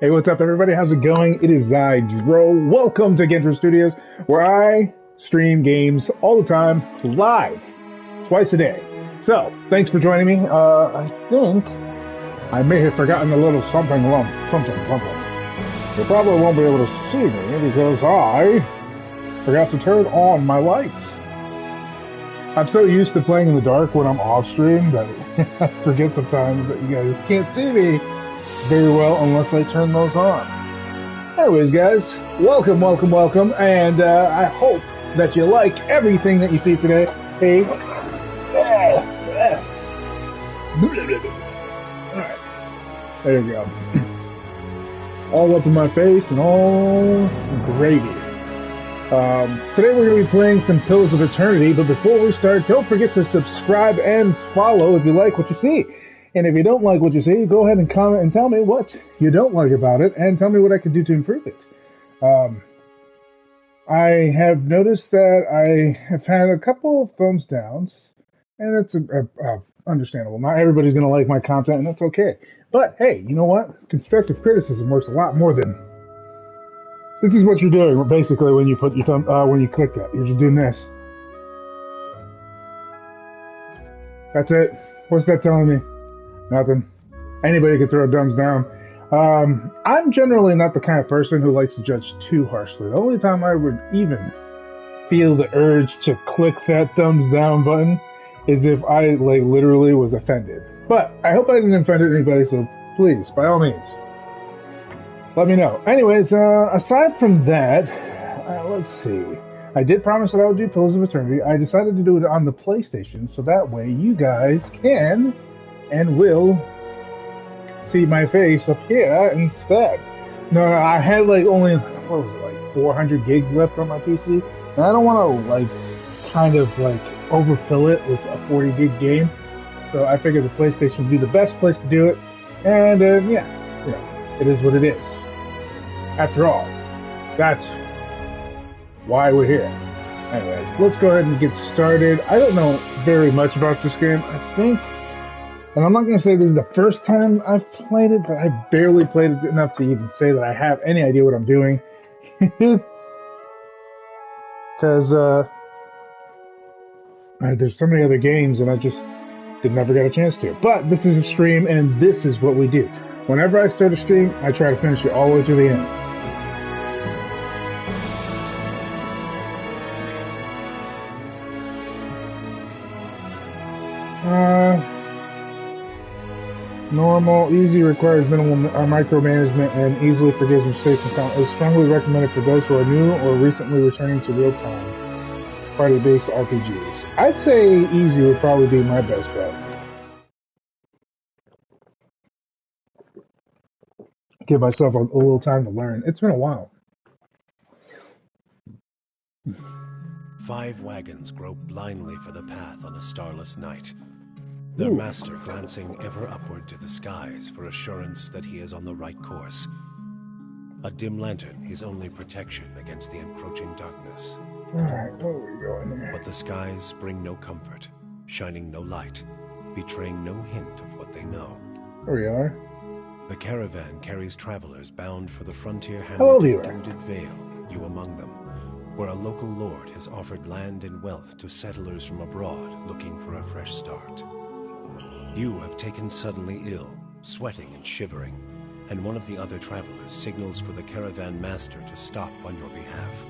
Hey, what's up, everybody? How's it going? It is Gen-Dro. Welcome to Gen-Dro Studios, where I stream games all the time, live, twice a day. So, thanks for joining me. I think I may have forgotten a little something. You probably won't be able to see me because I forgot to turn on my lights. I'm so used to playing in the dark when I'm off stream that I forget sometimes that you guys can't see me very well unless I turn those on. Anyways, guys, welcome, and I hope that you like everything that you see today. Hey, alright, there you go. All up in my face and all gravy. Today we're going to be playing some Pillars of Eternity, but before we start, don't forget to subscribe and follow if you like what you see. And if you don't like what you see, go ahead and comment and tell me what you don't like about it, and tell me what I can do to improve it. I have noticed that I have had a couple of thumbs downs, and that's understandable. Not everybody's going to like my content, and that's okay. But hey, you know what? Constructive criticism works a lot more than... This is what you're doing, basically, when you put your thumb, when you click that. You're just doing this. That's it. What's that telling me? Nothing. Anybody can throw thumbs down. I'm generally not the kind of person who likes to judge too harshly. The only time I would even feel the urge to click that thumbs down button is if I, like, literally was offended. But I hope I didn't offend anybody, so please, by all means, let me know. Anyways, aside from that, let's see. I did promise that I would do Pillars of Eternity. I decided to do it on the PlayStation, so that way you guys can and will see my face up here instead. No, I had like only, what was it, like 400 gigs left on my PC, and I don't want to like kind of like overfill it with a 40 gig game. So I figured the PlayStation would be the best place to do it, and yeah, you know, it is what it is. After all, that's why we're here. Anyways, let's go ahead and get started. I don't know very much about this game. I think, and I'm not going to say this is the first time I've played it, but I barely played it enough to even say that I have any idea what I'm doing. Because there's so many other games, and I just never got a chance to. But this is a stream, and this is what we do. Whenever I start a stream, I try to finish it all the way to the end. Normal, easy requires minimal micromanagement and easily forgives mistakes and is strongly recommended for those who are new or recently returning to real-time party-based RPGs. I'd say easy would probably be my best bet. Give myself a little time to learn. It's been a while. 5 wagons grope blindly for the path on a starless night. Their master glancing ever upward to the skies for assurance that he is on the right course. A dim lantern his only protection against the encroaching darkness. Alright, where are we going here? But the skies bring no comfort, shining no light, betraying no hint of what they know. There we are. The caravan carries travelers bound for the frontier hamlet of Gilded Vale, you among them, where a local lord has offered land and wealth to settlers from abroad looking for a fresh start. You have taken suddenly ill, sweating and shivering, and one of the other travelers signals for the caravan master to stop on your behalf.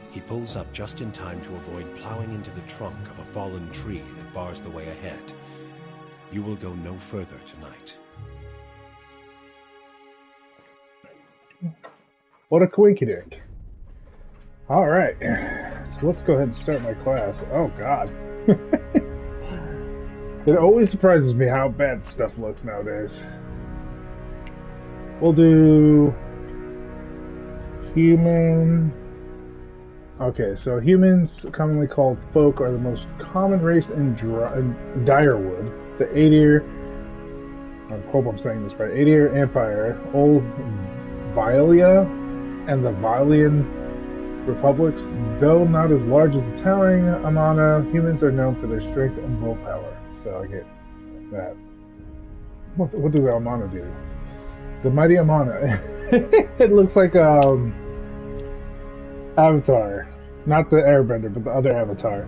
He pulls up just in time to avoid plowing into the trunk of a fallen tree that bars the way ahead. You will go no further tonight. What a coinkydink. Alright, so let's go ahead and start my class. Oh god. It always surprises me how bad stuff looks nowadays. We'll do human. Okay, so humans, commonly called folk, are the most common race in Direwood, the Aedir, I hope I'm saying this right, Aedir Empire, Old Valia, and the Valian republics. Though not as large as the towering Amana, humans are known for their strength and willpower. So I get that. What does Amana do? The Mighty Amana. It looks like Avatar. Not the Airbender, but the other Avatar.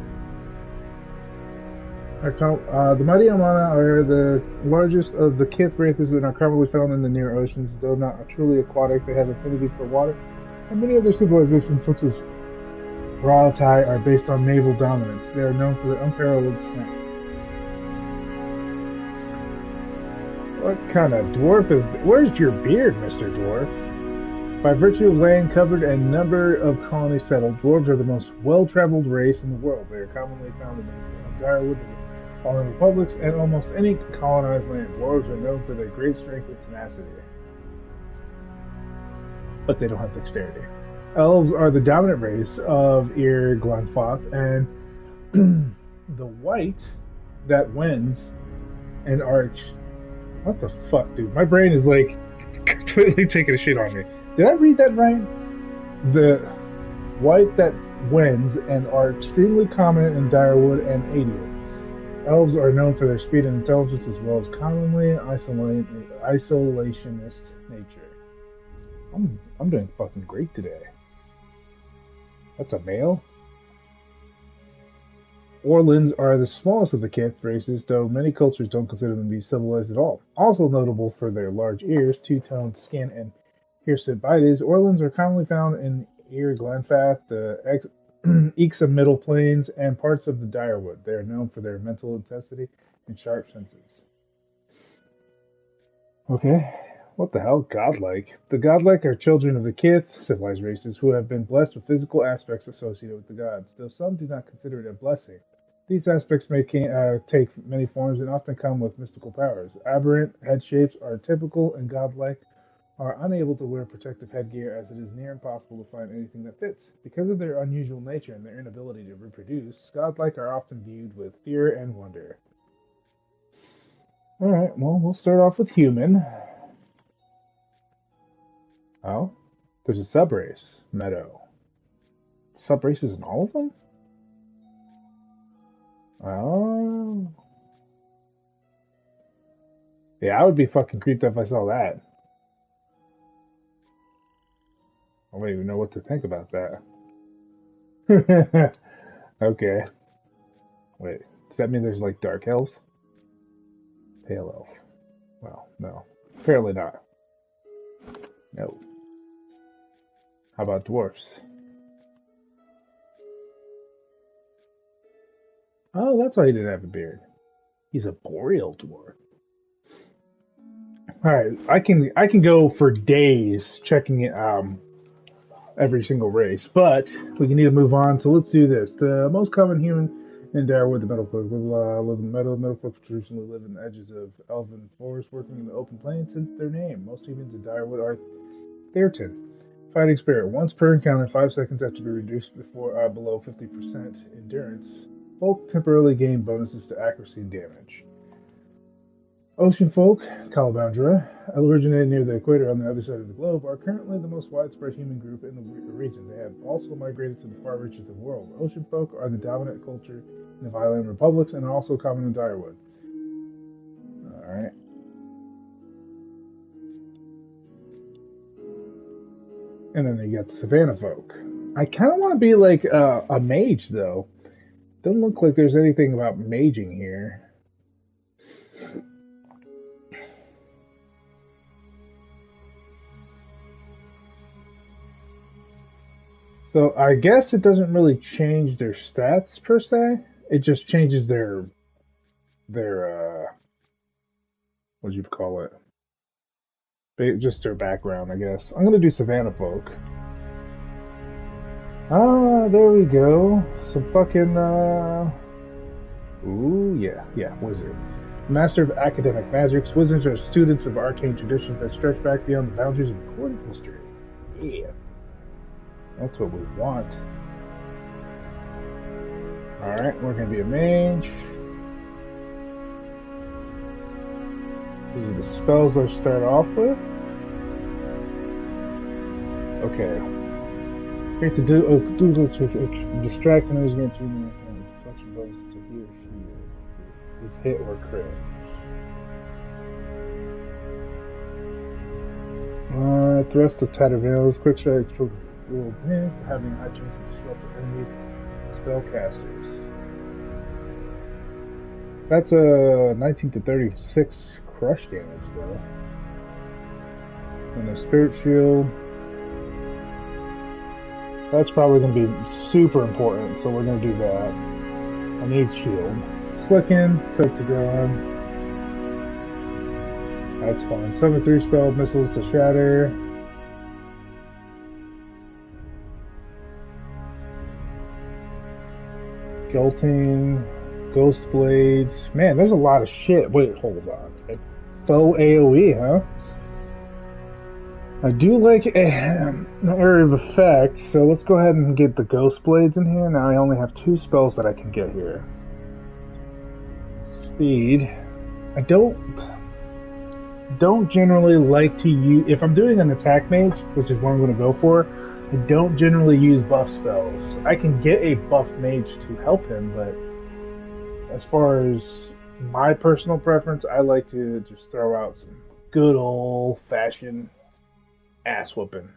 The Mighty Amana are the largest of the Kith races and are commonly found in the near oceans. Though not truly aquatic, they have affinity for water, and many other civilizations, such as Ralatai, are based on naval dominance. They are known for their unparalleled strength. What kind of dwarf is... Where's your beard, Mr. Dwarf? By virtue of land covered and number of colonies settled, dwarves are the most well-traveled race in the world. They are commonly found in the Direwood, following republics, and almost any colonized land. Dwarves are known for their great strength and tenacity. But they don't have dexterity. Elves are the dominant race of Ir Glanfath, and the white that wins and arch... What the fuck, dude? My brain is like completely taking a shit on me. Did I read that right? The white that wins and are extremely common in Direwood and Aedion. Elves are known for their speed and intelligence as well as commonly isolationist nature. I'm doing fucking great today. That's a male? Orlins are the smallest of the Kith races, though many cultures don't consider them to be civilized at all. Also notable for their large ears, two-toned skin, and hirsute bites, Orlins are commonly found in Ir Glanfath, the Ixa Middle Plains, and parts of the Direwood. They are known for their mental intensity and sharp senses. Okay, what the hell? Godlike. The godlike are children of the Kith, civilized races, who have been blessed with physical aspects associated with the gods, though some do not consider it a blessing. These aspects may take many forms and often come with mystical powers. Aberrant head shapes are typical, and godlike are unable to wear protective headgear as it is near impossible to find anything that fits. Because of their unusual nature and their inability to reproduce, godlike are often viewed with fear and wonder. Alright, well, we'll start off with human. Oh, there's a subrace, Meadow. Subraces in all of them? Oh. Yeah, I would be fucking creeped out if I saw that. I don't even know what to think about that. Okay. Wait, does that mean there's like dark elves? Pale elf. Well, no. Apparently not. No. How about dwarfs? Oh, that's why he didn't have a beard. He's a boreal dwarf. Alright, I can go for days checking it every single race, but we need to move on, so let's do this. The most common human in Direwood, the Meadowfolk, live in the Meadowfolk traditionally live in the edges of elven forests, working in the open plains, hence their name. Most humans in Direwood are Theurton. Fighting spirit. Once per encounter, 5 seconds have to be reduced below 50% endurance. Both temporarily gain bonuses to accuracy and damage. Ocean folk, Calaboundra, originated near the equator on the other side of the globe, are currently the most widespread human group in the region. They have also migrated to the far reaches of the world. Ocean folk are the dominant culture in the Violent Republics and are also common in Direwood. Alright. And then you got the Savannah folk. I kind of want to be like a mage, though. Doesn't look like there's anything about maging here. So I guess it doesn't really change their stats per se. It just changes their what do you call it? Just their background, I guess. I'm gonna do Savannah folk. Ah, there we go. Some fucking ooh, yeah, wizard. Master of academic magics, wizards are students of arcane traditions that stretch back beyond the boundaries of recorded history. Yeah. That's what we want. Alright, we're going to be a mage. These are the spells I start off with. Okay. Create to distract enemies going to deflection bonus to he or she is hit or crit. Thrust of Tattered Veils. Quick strike for little damage, having high chance to disrupt enemy spellcasters. That's a 19 to 36 crush damage, though. And a Spirit Shield. That's probably going to be super important, so we're going to do that. I need Shield. Slicken, Coat to Ground. That's fine. Summon 3 spell missiles to shatter. Jolting. Ghost Blades. Man, there's a lot of shit. Wait, hold on. Faux AoE, huh? I do like an area of effect, so let's go ahead and get the Ghost Blades in here. Now I only have 2 spells that I can get here. Speed. I don't generally like to use, if I'm doing an attack mage, which is what I'm going to go for, I don't generally use buff spells. I can get a buff mage to help him, but as far as my personal preference, I like to just throw out some good old-fashioned ass whooping.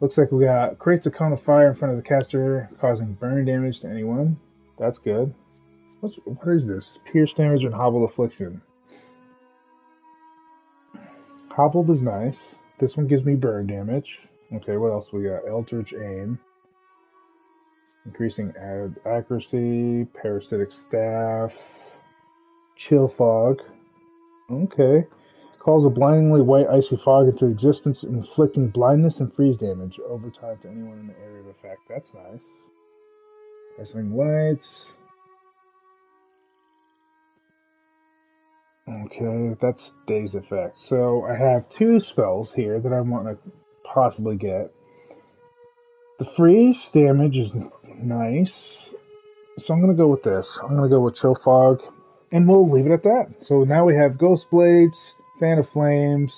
Looks like we got creates a cone of fire in front of the caster, causing burn damage to anyone. That's good. What is this? Pierce damage and hobbled affliction. Hobbled is nice. This one gives me burn damage. Okay, what else we got? Eldritch Aim. Increasing accuracy. Parasitic Staff. Chill Fog. Okay. Calls a blindingly white icy fog into existence, inflicting blindness and freeze damage over time to anyone in the area of effect. That's nice. Dazzling Lights. Okay, that's Day's effect. So I have 2 spells here that I want to possibly get. The freeze damage is nice. So I'm going to go with this. I'm going to go with Chill Fog. And we'll leave it at that. So now we have Ghost Blades, Fan of Flames,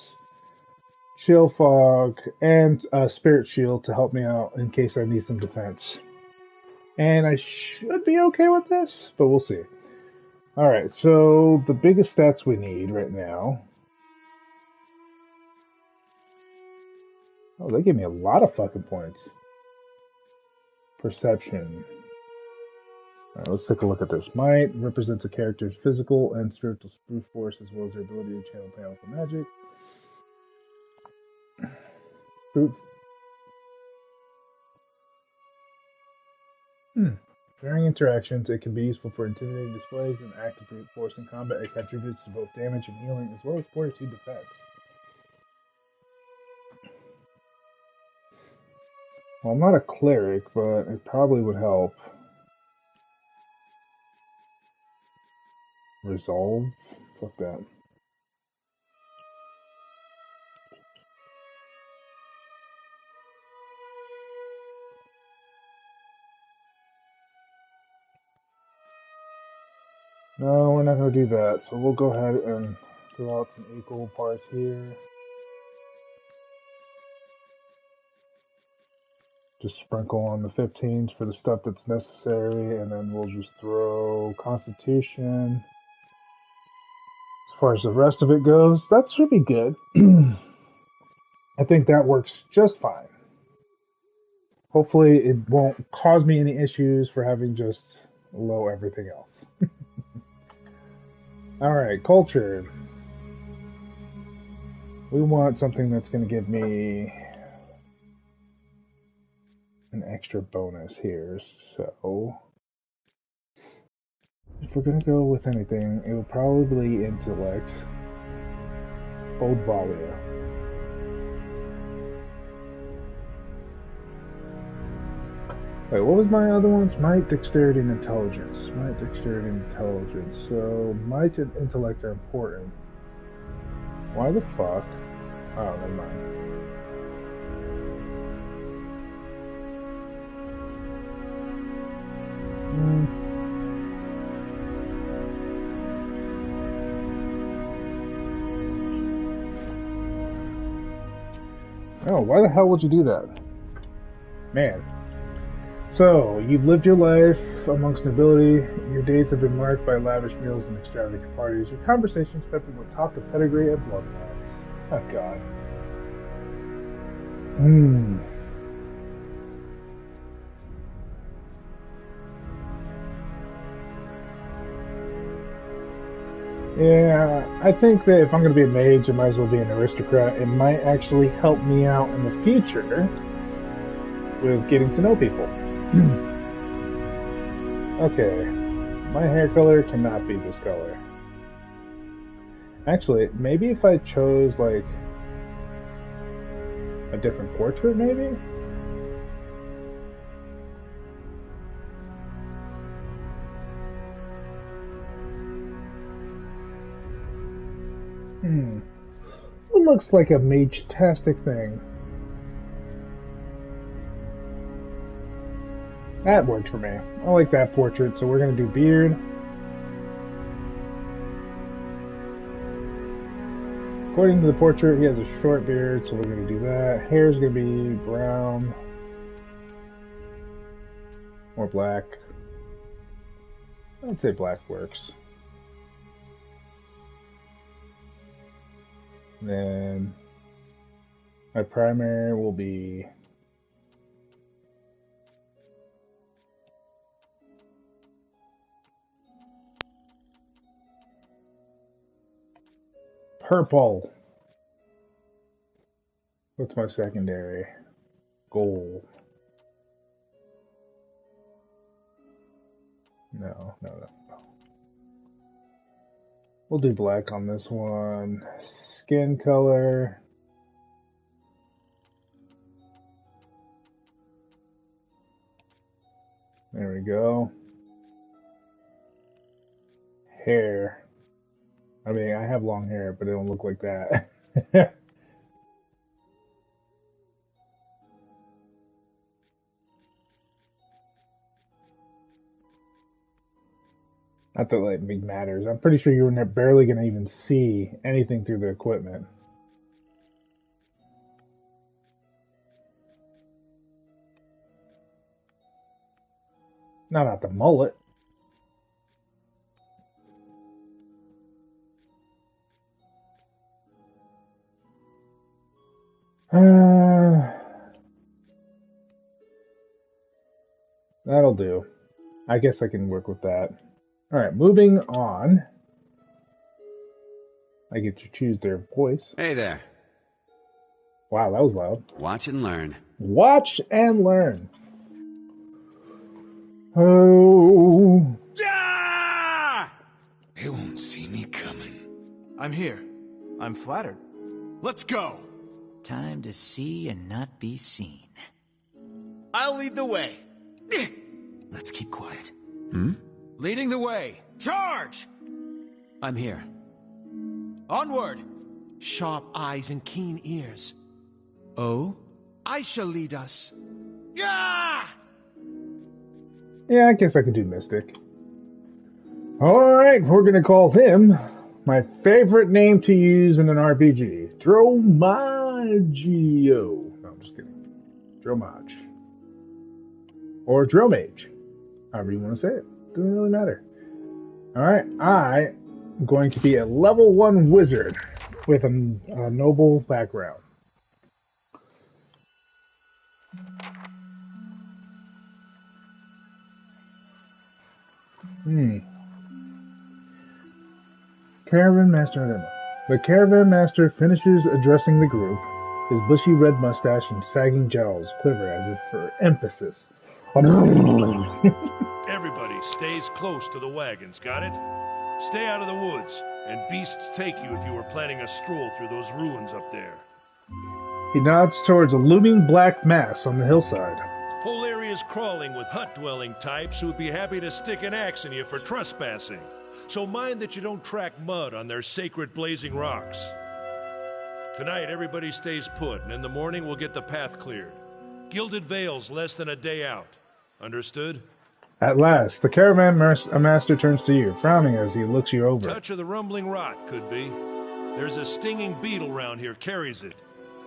Chill Fog, and Spirit Shield to help me out in case I need some defense. And I should be okay with this, but we'll see. Alright, so the biggest stats we need right now. Oh, they give me a lot of fucking points. Perception. Alright, let's take a look at this. Might represents a character's physical and spiritual brute force as well as their ability to channel powerful magic. Brute. During interactions, it can be useful for intimidating displays and active brute force in combat. It contributes to both damage and healing as well as fortitude defense. Well, I'm not a cleric, but it probably would help. Resolve? Fuck that. No, we're not going to do that. So we'll go ahead and throw out some equal parts here. Just sprinkle on the 15s for the stuff that's necessary, and then we'll just throw Constitution. As far as the rest of it goes, that should be good. I think that works just fine. Hopefully it won't cause me any issues for having just low everything else. Alright, culture. We want something that's going to give me an extra bonus here, so if we're gonna go with anything, it will probably be intellect. Old Valia. Wait, what was my other ones? Might, dexterity, and intelligence. Might, dexterity, and intelligence. So might and intellect are important. Why the fuck? Oh, never mind. Oh, why the hell would you do that? Man. So, you've lived your life amongst nobility. Your days have been marked by lavish meals and extravagant parties. Your conversations peppered with talk of pedigree and bloodlines. Oh, God. Yeah, I think that if I'm going to be a mage, I might as well be an aristocrat. It might actually help me out in the future with getting to know people. Okay, my hair color cannot be this color. Actually, maybe if I chose, like, a different portrait, maybe? It looks like a mage-tastic thing. That worked for me. I like that portrait, so we're going to do beard. According to the portrait, he has a short beard, so we're going to do that. Hair's going to be brown. Or black. I'd say black works. And then my primary will be purple. What's my secondary? Gold. No. We'll do black on this one. Skin color. There we go. Hair. I mean, I have long hair, but it don't look like that. Not that like big matters. I'm pretty sure you're barely going to even see anything through the equipment. Not the mullet. That'll do. I guess I can work with that. Alright, moving on. I get to choose their voice. Hey there. Wow, that was loud. Watch and learn. Watch and learn. Oh. Ah! They won't see me coming. I'm here. I'm flattered. Let's go. Time to see and not be seen. I'll lead the way. Let's keep quiet. Leading the way. Charge! I'm here. Onward! Sharp eyes and keen ears. Oh? I shall lead us. Yeah! Yeah, I guess I could do Mystic. Alright, we're gonna call him my favorite name to use in an RPG. Dromagio. No, I'm just kidding. Dromage. Or Dromage. However you want to say it. Doesn't really matter. Alright, I'm going to be a level 1 wizard with a noble background. Caravan Master Enema. The Caravan Master finishes addressing the group. His bushy red mustache and sagging jowls quiver as if for emphasis. Everybody stays close to the wagons, got it? Stay out of the woods, and beasts take you if you were planning a stroll through those ruins up there. He nods towards a looming black mass on the hillside. Whole area's crawling with hut-dwelling types who would be happy to stick an axe in you for trespassing. So mind that you don't track mud on their sacred blazing rocks. Tonight, everybody stays put, and in the morning we'll get the path cleared. Gilded Vale's less than a day out. Understood? At last, the Caravan Master turns to you, frowning as he looks you over. Touch of the rumbling rot, could be. There's a stinging beetle round here, carries it.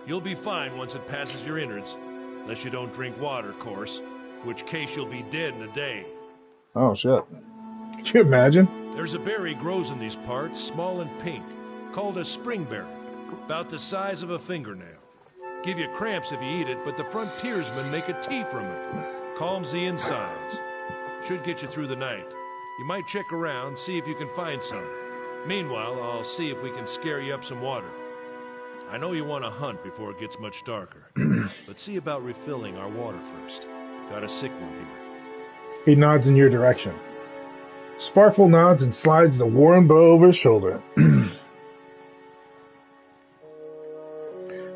You'll be fine once it passes your innards. Unless you don't drink water, of course. Which case you'll be dead in a day. Oh, shit. Could you imagine? There's a berry grows in these parts, small and pink, called a springberry. About the size of a fingernail. Give you cramps if you eat it, but the frontiersmen make a tea from it. Calms the insides. Should get you through the night. You might check around, see if you can find some. Meanwhile, I'll see if we can scare you up some water. I know you want to hunt before it gets much darker. But see about refilling our water first. Got a sick one here. He nods in your direction. Sparkle nods and slides the worn bow over his shoulder.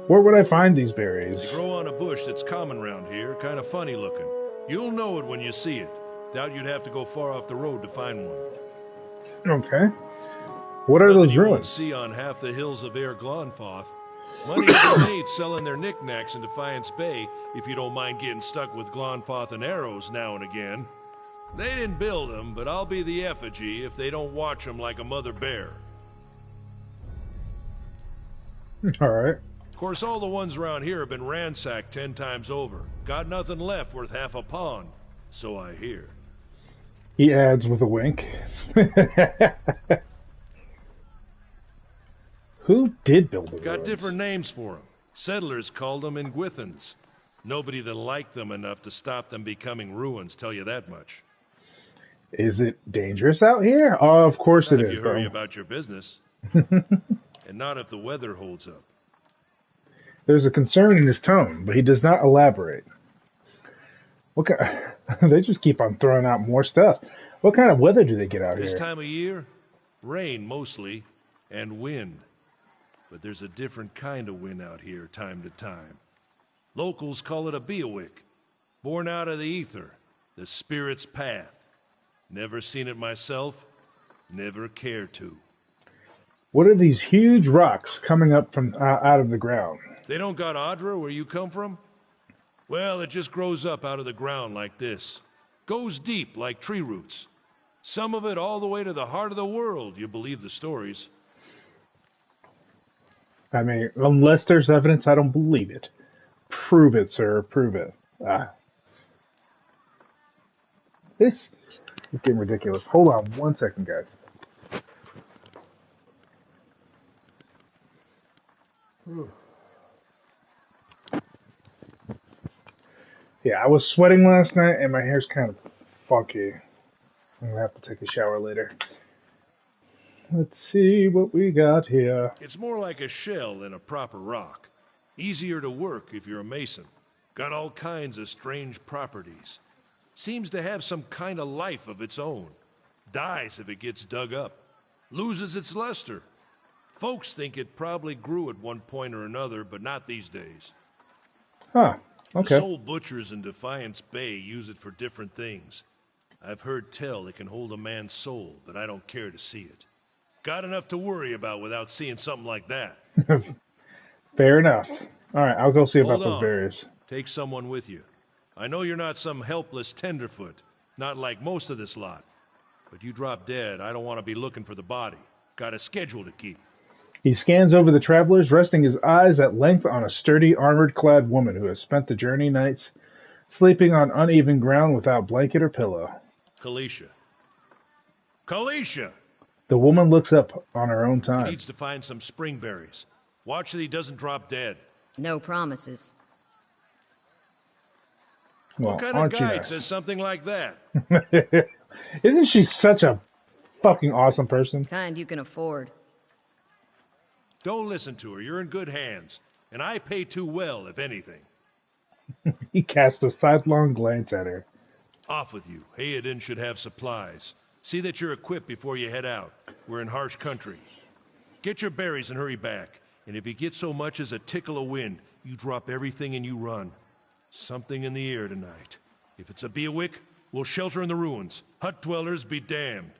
Where would I find these berries? They grow on a bush that's common around here, kind of funny looking. You'll know it when you see it. Doubt you'd have to go far off the road to find one. Okay. What are those you ruins? Won't see on half the hills of Air Glonfoth. Money to be made selling their knickknacks in Defiance Bay, if you don't mind getting stuck with Glonfoth and arrows now and again. They didn't build them, but I'll be the effigy if they don't watch them like a mother bear. All right. Of course, all the ones around here have been ransacked 10 times over. Got nothing left worth half a pond, so I hear. He adds with a wink. Who did build the Got ruins? different names for them. Settlers called them Ingwithans. Nobody that liked them enough to stop them becoming ruins, tell you that much. Is it dangerous out here? Oh, of course Not it if is, you hurry bro. about your business. And not if the weather holds up. There's a concern in his tone, but he does not elaborate. They just keep on throwing out more stuff. What kind of weather do they get out This here? time of year, rain mostly, and wind. But there's a different kind of wind out here time to time. Locals call it a beawick, born out of the ether, the spirit's path. Never seen it myself, never cared to. What are these huge rocks coming up from out of the ground? They don't got Adra where you come from? Well, it just grows up out of the ground like this. Goes deep like tree roots. Some of it all the way to the heart of the world, you believe the stories. I mean, unless there's evidence, I don't believe it. Prove it, sir. Prove it. This is getting ridiculous. Hold on 1 second, guys. Yeah, I was sweating last night, and my hair's kind of funky. I'm going to have to take a shower later. Let's see what we got here. It's more like a shell than a proper rock. Easier to work if you're a mason. Got all kinds of strange properties. Seems to have some kind of life of its own. Dies if it gets dug up. Loses its luster. Folks think it probably grew at one point or another, but not these days. Huh, okay. The soul butchers in Defiance Bay use it for different things. I've heard tell it can hold a man's soul, but I don't care to see it. Got enough to worry about without seeing something like that. Fair enough. All right, I'll go see about Hold those on. berries. Take someone with you. I know you're not some helpless tenderfoot, not like most of this lot. But you drop dead, I don't want to be looking for the body. Got a schedule to keep. He scans over the travelers, resting his eyes at length on a sturdy, armored-clad woman who has spent the journey nights sleeping on uneven ground without blanket or pillow. Kalisha. Kalisha! The woman looks up on her own He time. needs to find some spring berries. Watch that he doesn't drop dead. No promises. Well, What kind of aren't you guide nice? says something like that? Isn't she such a fucking awesome person? Kind you can afford. Don't listen to her. You're in good hands. And I pay too well, if anything. He casts a sidelong glance at her. Off with you. Hayden should have supplies. See that you're equipped before you head out. We're in harsh country. Get your berries and hurry back. And if you get so much as a tickle of wind, you drop everything and you run. Something in the air tonight. If it's a beawick, we'll shelter in the ruins. Hut dwellers be damned.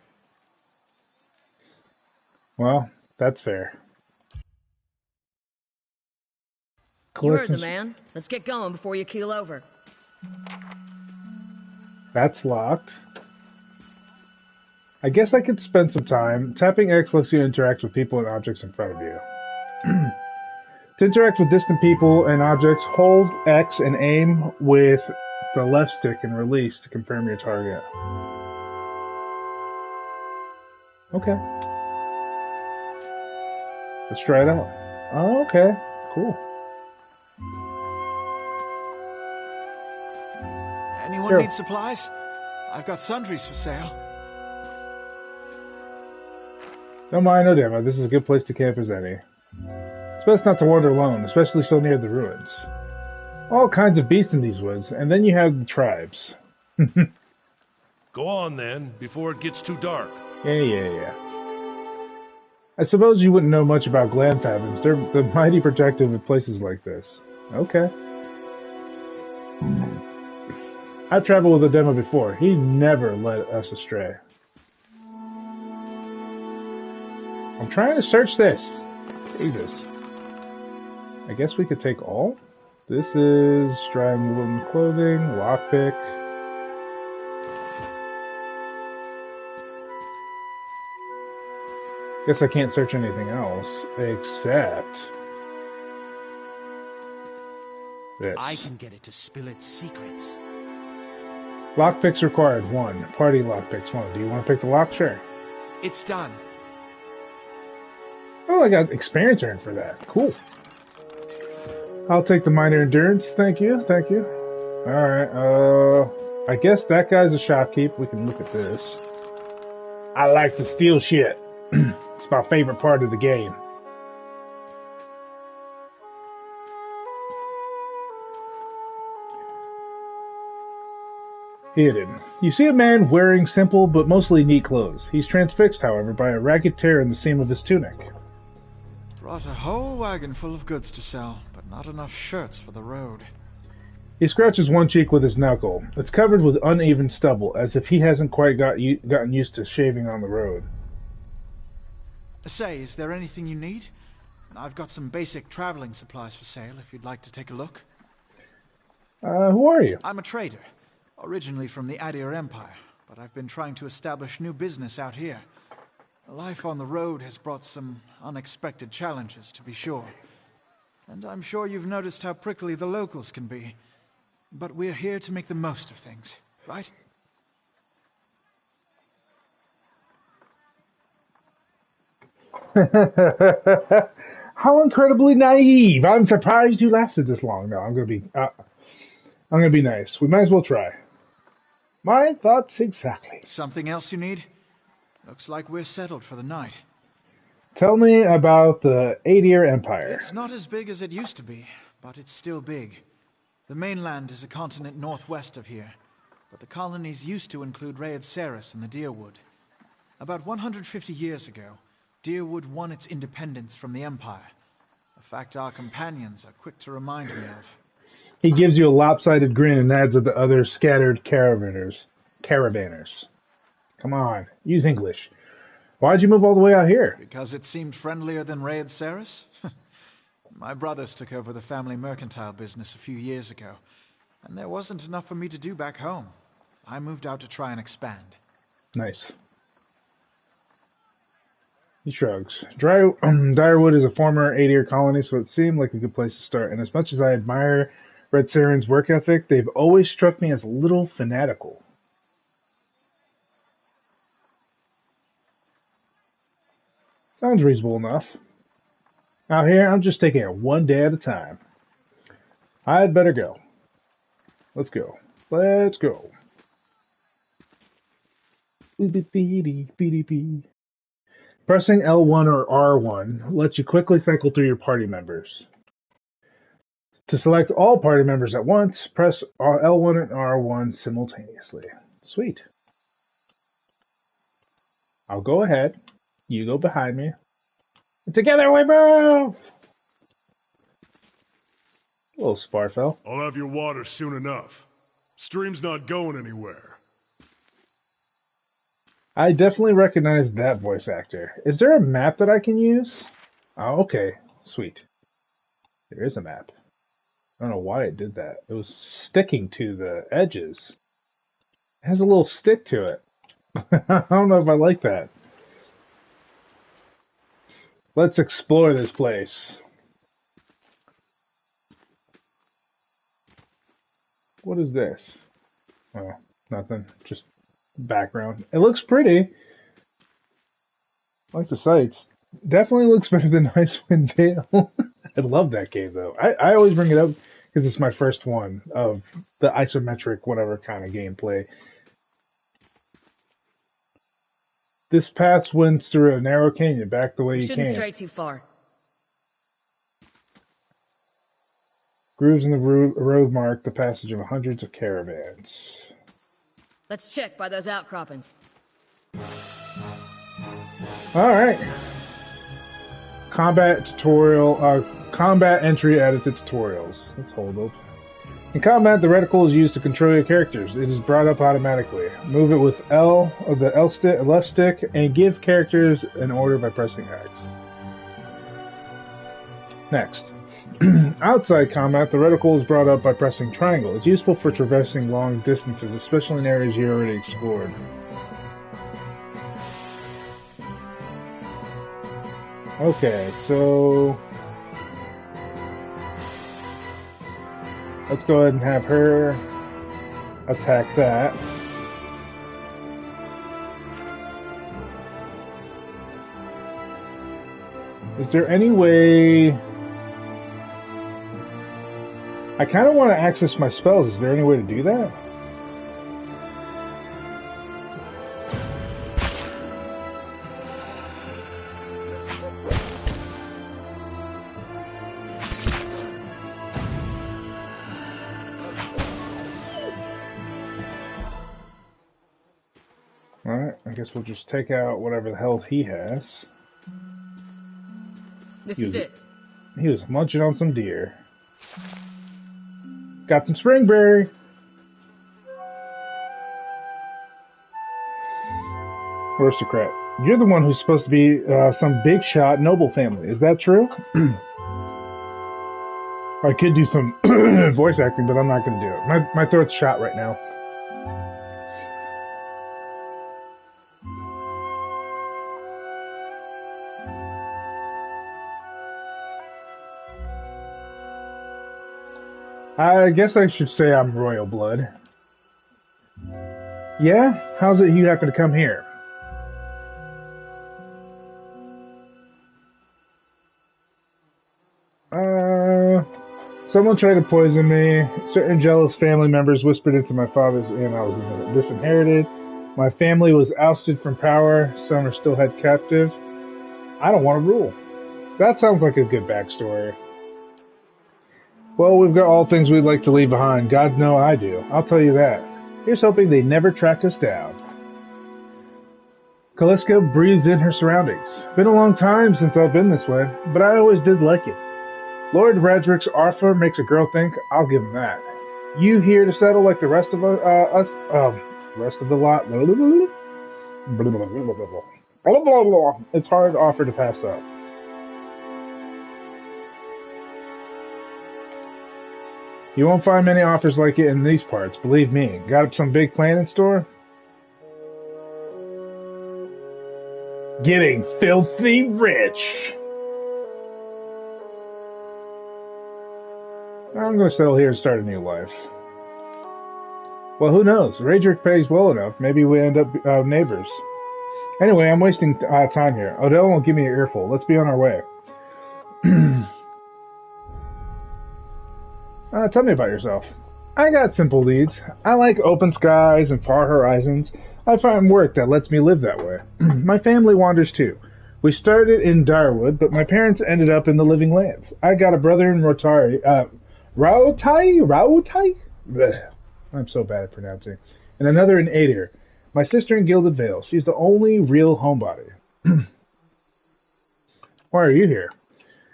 Well, that's fair. You heard the Collections- man. Let's get going before you keel over. That's locked. I guess I could spend some time. Tapping X lets you interact with people and objects in front of you. To interact with distant people and objects, hold X and aim with the left stick and release to confirm your target. Okay. Let's try it out. Oh, okay. Cool. Anyone need supplies? I've got sundries for sale. No mind, no demo. This is a good place to camp as any. It's best not to wander alone, especially so near the ruins. All kinds of beasts in these woods, and then you have the tribes. Go on then, before it gets too dark. Yeah. I suppose you wouldn't know much about gland fathoms. They're mighty protective of places like this. Okay. I've traveled with a demo before. He never led us astray. I'm trying to search this. Jesus. I guess we could take all? This is drying woolen clothing, lockpick. Guess I can't search anything else except this. I can get it to spill its secrets. Lockpicks required 1. Party lockpicks 1. Do you want to pick the lock? Sure. It's done. Oh, I got experience earned for that. Cool. I'll take the minor endurance. Thank you. Alright, I guess that guy's a shopkeep. We can look at this. I like to steal shit. It's my favorite part of the game. Hidden. You see a man wearing simple but mostly neat clothes. He's transfixed, however, by a ragged tear in the seam of his tunic. Brought a whole wagon full of goods to sell, but not enough shirts for the road. He scratches one cheek with his knuckle. It's covered with uneven stubble, as if he hasn't quite gotten used to shaving on the road. Say, is there anything you need? I've got some basic traveling supplies for sale if you'd like to take a look. Who are you? I'm a trader, originally from the Adir Empire, but I've been trying to establish new business out here. Life on the road has brought some unexpected challenges, to be sure. And I'm sure you've noticed how prickly the locals can be. But we're here to make the most of things, right? How incredibly naive! I'm surprised you lasted this long. No, I'm gonna be nice. We might as well try. My thoughts exactly. Something else you need? Looks like we're settled for the night. Tell me about the Adir Empire. It's not as big as it used to be, but it's still big. The mainland is a continent northwest of here, but the colonies used to include Raed Saris and the Deerwood. About 150 years ago, Deerwood won its independence from the Empire, a fact our companions are quick to remind me of. He gives you a lopsided grin and adds at the other scattered caravanners. Come on, use English. Why'd you move all the way out here? Because it seemed friendlier than Raed Saris? My brothers took over the family mercantile business a few years ago, and there wasn't enough for me to do back home. I moved out to try and expand. Nice. He shrugs. Direwood is a former Adir colony, so it seemed like a good place to start. And as much as I admire Red Saren's work ethic, they've always struck me as a little fanatical. Sounds reasonable enough. Out here, I'm just taking it one day at a time. I'd better go. Let's go. Pressing L1 or R1 lets you quickly cycle through your party members. To select all party members at once, press L1 and R1 simultaneously. Sweet. I'll go ahead. You go behind me. And together we move! Little Sparfell. I'll have your water soon enough. Stream's not going anywhere. I definitely recognize that voice actor. Is there a map that I can use? Oh, okay. Sweet. There is a map. I don't know why it did that. It was sticking to the edges. It has a little stick to it. I don't know if I like that. Let's explore this place. What is this? Oh, nothing. Just background. It looks pretty. I like the sights. Definitely looks better than Icewind Dale. I love that game, though. I always bring it up because it's my first one of the isometric whatever kind of gameplay. This path winds through a narrow canyon. Back the way you shouldn't came. stray too far. Grooves in the road mark the passage of hundreds of caravans. Let's check by those outcroppings. Alright. Combat tutorial, combat entry added to tutorials. Let's hold up. In combat, the reticle is used to control your characters. It is brought up automatically. Move it with L, or the L stick, left stick, and give characters an order by pressing X. Next. Outside combat, the reticle is brought up by pressing triangle. It's useful for traversing long distances, especially in areas you already explored. Okay, so let's go ahead and have her attack that. Is there any way... I kind of want to access my spells. Is there any way to do that? Alright, I guess we'll just take out whatever the hell he has. This is it. He was munching on some deer. Got some springberry. Aristocrat. You're the one who's supposed to be some big shot noble family. Is that true? I could do some voice acting, but I'm not going to do it. My throat's shot right now. I guess I should say I'm royal blood. Yeah? How's it you happen to come here? Someone tried to poison me. Certain jealous family members whispered into my father's ear and I was disinherited. My family was ousted from power. Some are still held captive. I don't want to rule. That sounds like a good backstory. Well, we've got all things we'd like to leave behind. God know I do. I'll tell you that. Here's hoping they never track us down. Kaliska breathes in her surroundings. Been a long time since I've been this way, but I always did like it. Lord Radrick's offer makes a girl think. I'll give him that. You here to settle like the rest of us? Rest of the lot? It's hard to offer to pass up. You won't find many offers like it in these parts, believe me. Got some big plan in store? Getting filthy rich! I'm going to settle here and start a new life. Well, who knows? Radrick pays well enough. Maybe we end up neighbors. Anyway, I'm wasting time here. Odell won't give me an earful. Let's be on our way. Tell me about yourself. I got simple needs. I like open skies and far horizons. I find work that lets me live that way. My family wanders too. We started in Direwood, but my parents ended up in the Living Lands. I got a brother in Rautai? Blech. I'm so bad at pronouncing. And another in Adir. My sister in Gilded Vale. She's the only real homebody. Why are you here?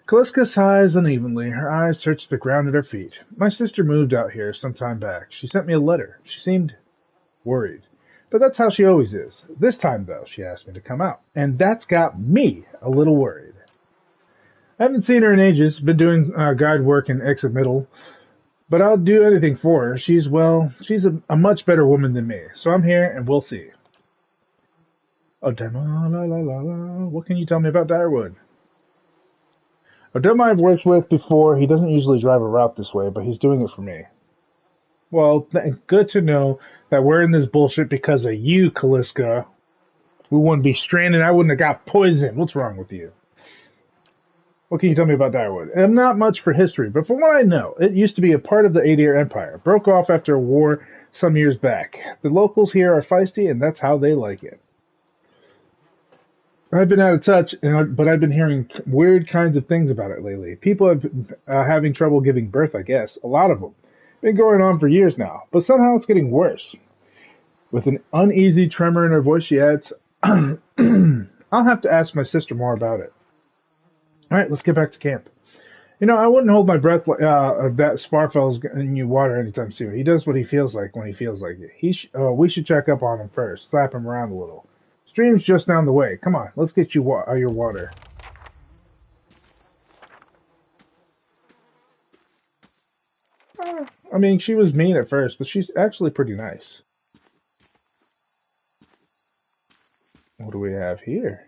Kaliska sighs unevenly. Her eyes search the ground at her feet. My sister moved out here some time back. She sent me a letter. She seemed worried. But that's how she always is. This time, though, she asked me to come out. And that's got me a little worried. I haven't seen her in ages. Been doing guide work in Exit Middle. But I'll do anything for her. She's a much better woman than me. So I'm here, and we'll see. Oh, what can you tell me about Direwood? Odell I've worked with before. He doesn't usually drive a route this way, but he's doing it for me. Well, good to know that we're in this bullshit because of you, Kaliska. We wouldn't be stranded. I wouldn't have got poisoned. What's wrong with you? What can you tell me about Direwood? I'm not much for history, but from what I know, it used to be a part of the Adair Empire. Broke off after a war some years back. The locals here are feisty, and that's how they like it. I've been out of touch, but I've been hearing weird kinds of things about it lately. People have been having trouble giving birth, I guess. A lot of them. Been going on for years now, but somehow it's getting worse. With an uneasy tremor in her voice, she adds, I'll have to ask my sister more about it. All right, let's get back to camp. You know, I wouldn't hold my breath that Sparfell's getting you water anytime soon. He does what he feels like when he feels like it. We should check up on him first, slap him around a little. Stream's just down the way. Come on, let's get you your water. I mean, she was mean at first, but she's actually pretty nice. What do we have here?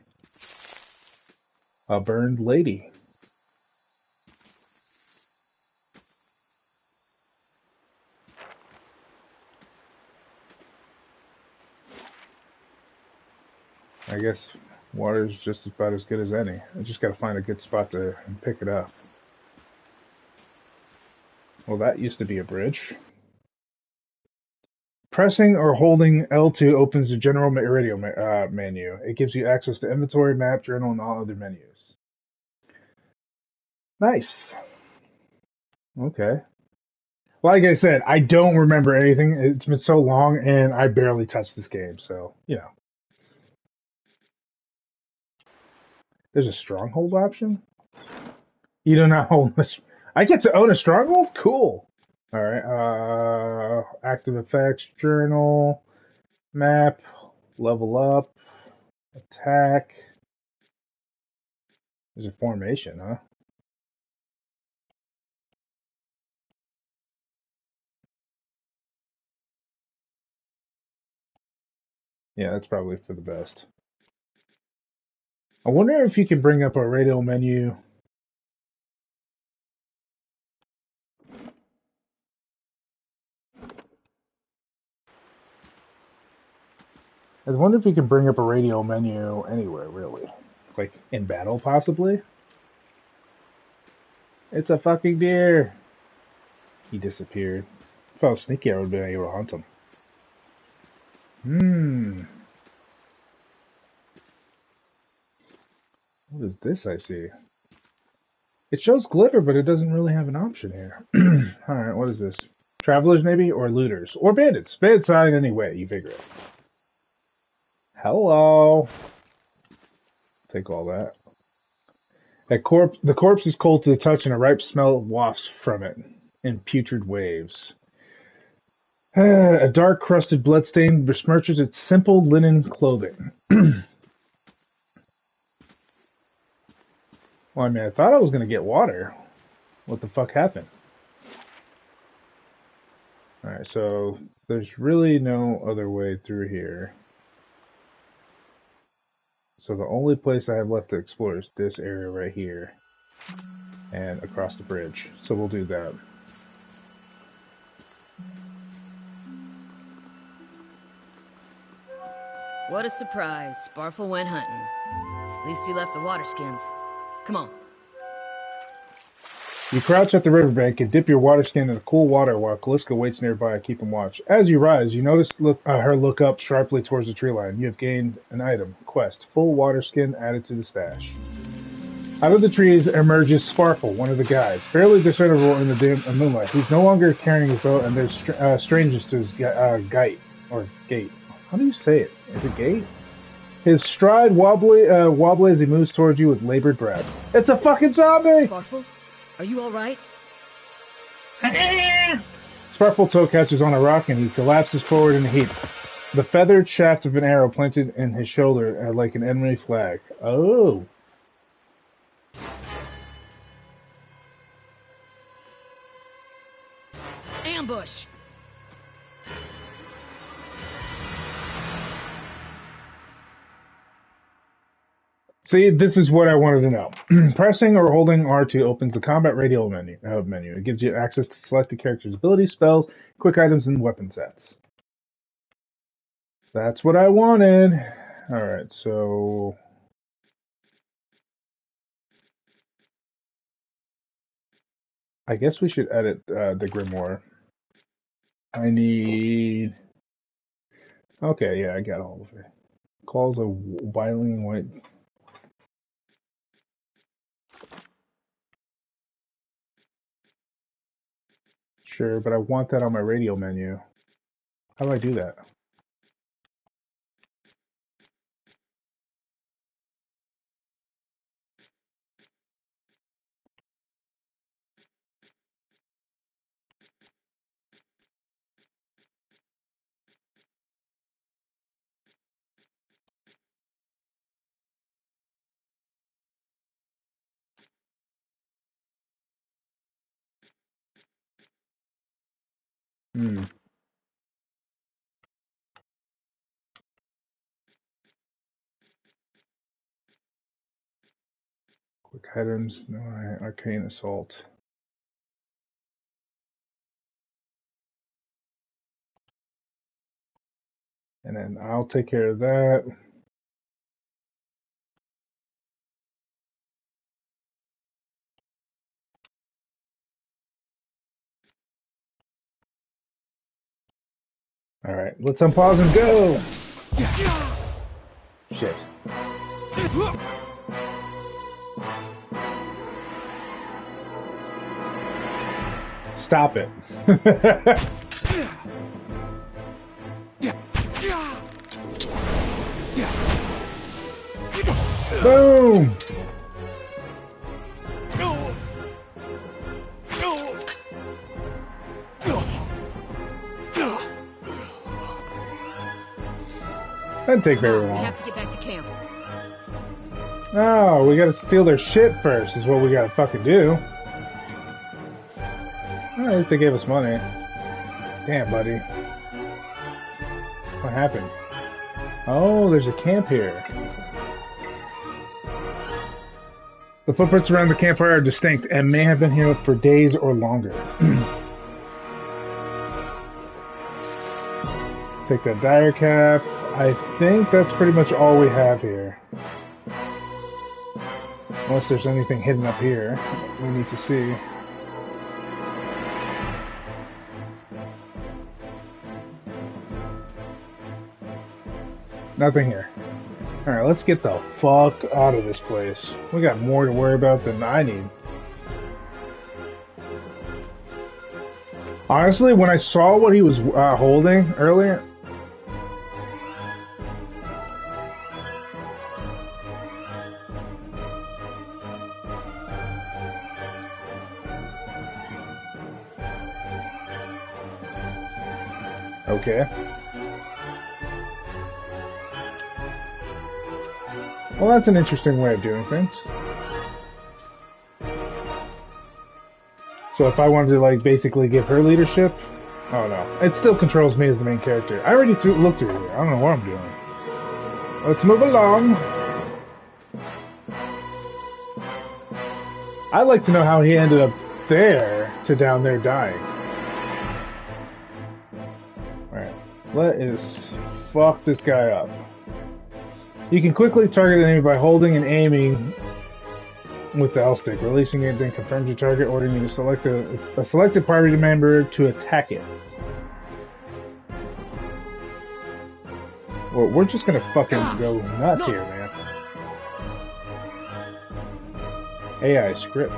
A burned lady. I guess water's just about as good as any. I just gotta find a good spot to pick it up. Well, that used to be a bridge. Pressing or holding L2 opens the general radio menu. It gives you access to inventory, map, journal, and all other menus. Nice. Okay. Like I said, I don't remember anything. It's been so long, and I barely touched this game, so, you know. There's a stronghold option? You do not hold this. I get to own a stronghold? Cool. Alright, active effects, journal, map, level up, attack. There's a formation, huh? Yeah, that's probably for the best. I wonder if you can bring up a radio menu. I wonder if you can bring up a radio menu anywhere, really. Like, in battle, possibly? It's a fucking deer! He disappeared. If I was sneaky, I would have been able to hunt him. What is this I see? It shows glitter, but it doesn't really have an option here. Alright, what is this? Travelers, maybe? Or looters? Or bandits? Bandits sign anyway, you figure it. Hello! Take all that. The corpse is cold to the touch, and a ripe smell wafts from it in putrid waves. A dark, crusted bloodstain besmirches its simple linen clothing. Well, I mean, I thought I was going to get water. What the fuck happened? Alright, so there's really no other way through here. So the only place I have left to explore is this area right here. And across the bridge. So we'll do that. What a surprise. Sparfel went hunting. At least he left the water skins. Come on. You crouch at the riverbank and dip your water skin in the cool water while Callisto waits nearby, keeping watch. As you rise, you notice her look up sharply towards the tree line. You have gained an item. Quest. Full water skin added to the stash. Out of the trees emerges Sparfel, one of the guides. Barely discernible in the dim moonlight. He's no longer carrying his bow, and there's strangers to his gait. Or gait. How do you say it? Is it gait? His stride wobbly as he moves towards you with labored breath. It's a fucking zombie! Sparfel? Are you alright? Sparfel toe catches on a rock and he collapses forward in a heap. The feathered shaft of an arrow planted in his shoulder like an enemy flag. Oh. Ambush! See, this is what I wanted to know. Pressing or holding R2 opens the combat radio menu. It gives you access to select the character's abilities, spells, quick items, and weapon sets. That's what I wanted. Alright, so I guess we should edit the grimoire. I need... Okay, yeah, I got all of it. Calls a Wailing White... Sure, but I want that on my radio menu. How do I do that? Hmm. Quick items, no, arcane assault. And then I'll take care of that. Alright, let's unpause and go! Shit. Stop it. Boom! That'd take very long. We have to get back to camp. Oh, we gotta steal their shit first, is what we gotta fucking do. Well, at least they gave us money. Damn, buddy. What happened? Oh, there's a camp here. The footprints around the campfire are distinct and may have been here for days or longer. Take that dire cap. I think that's pretty much all we have here. Unless there's anything hidden up here we need to see. Nothing here. Alright, let's get the fuck out of this place. We got more to worry about than I need. Honestly, when I saw what he was holding earlier... Okay. Well, that's an interesting way of doing things. So if I wanted to, like, basically give her leadership... Oh, no. It still controls me as the main character. I already looked through here. I don't know what I'm doing. Let's move along. I'd like to know how he ended up there to down there dying. Alright. Let's fuck this guy up. You can quickly target an enemy by holding and aiming with the L stick. Releasing it then confirms your target, ordering you to select a selected party member to attack it. Well, we're just gonna fucking go nuts here, man. AI script.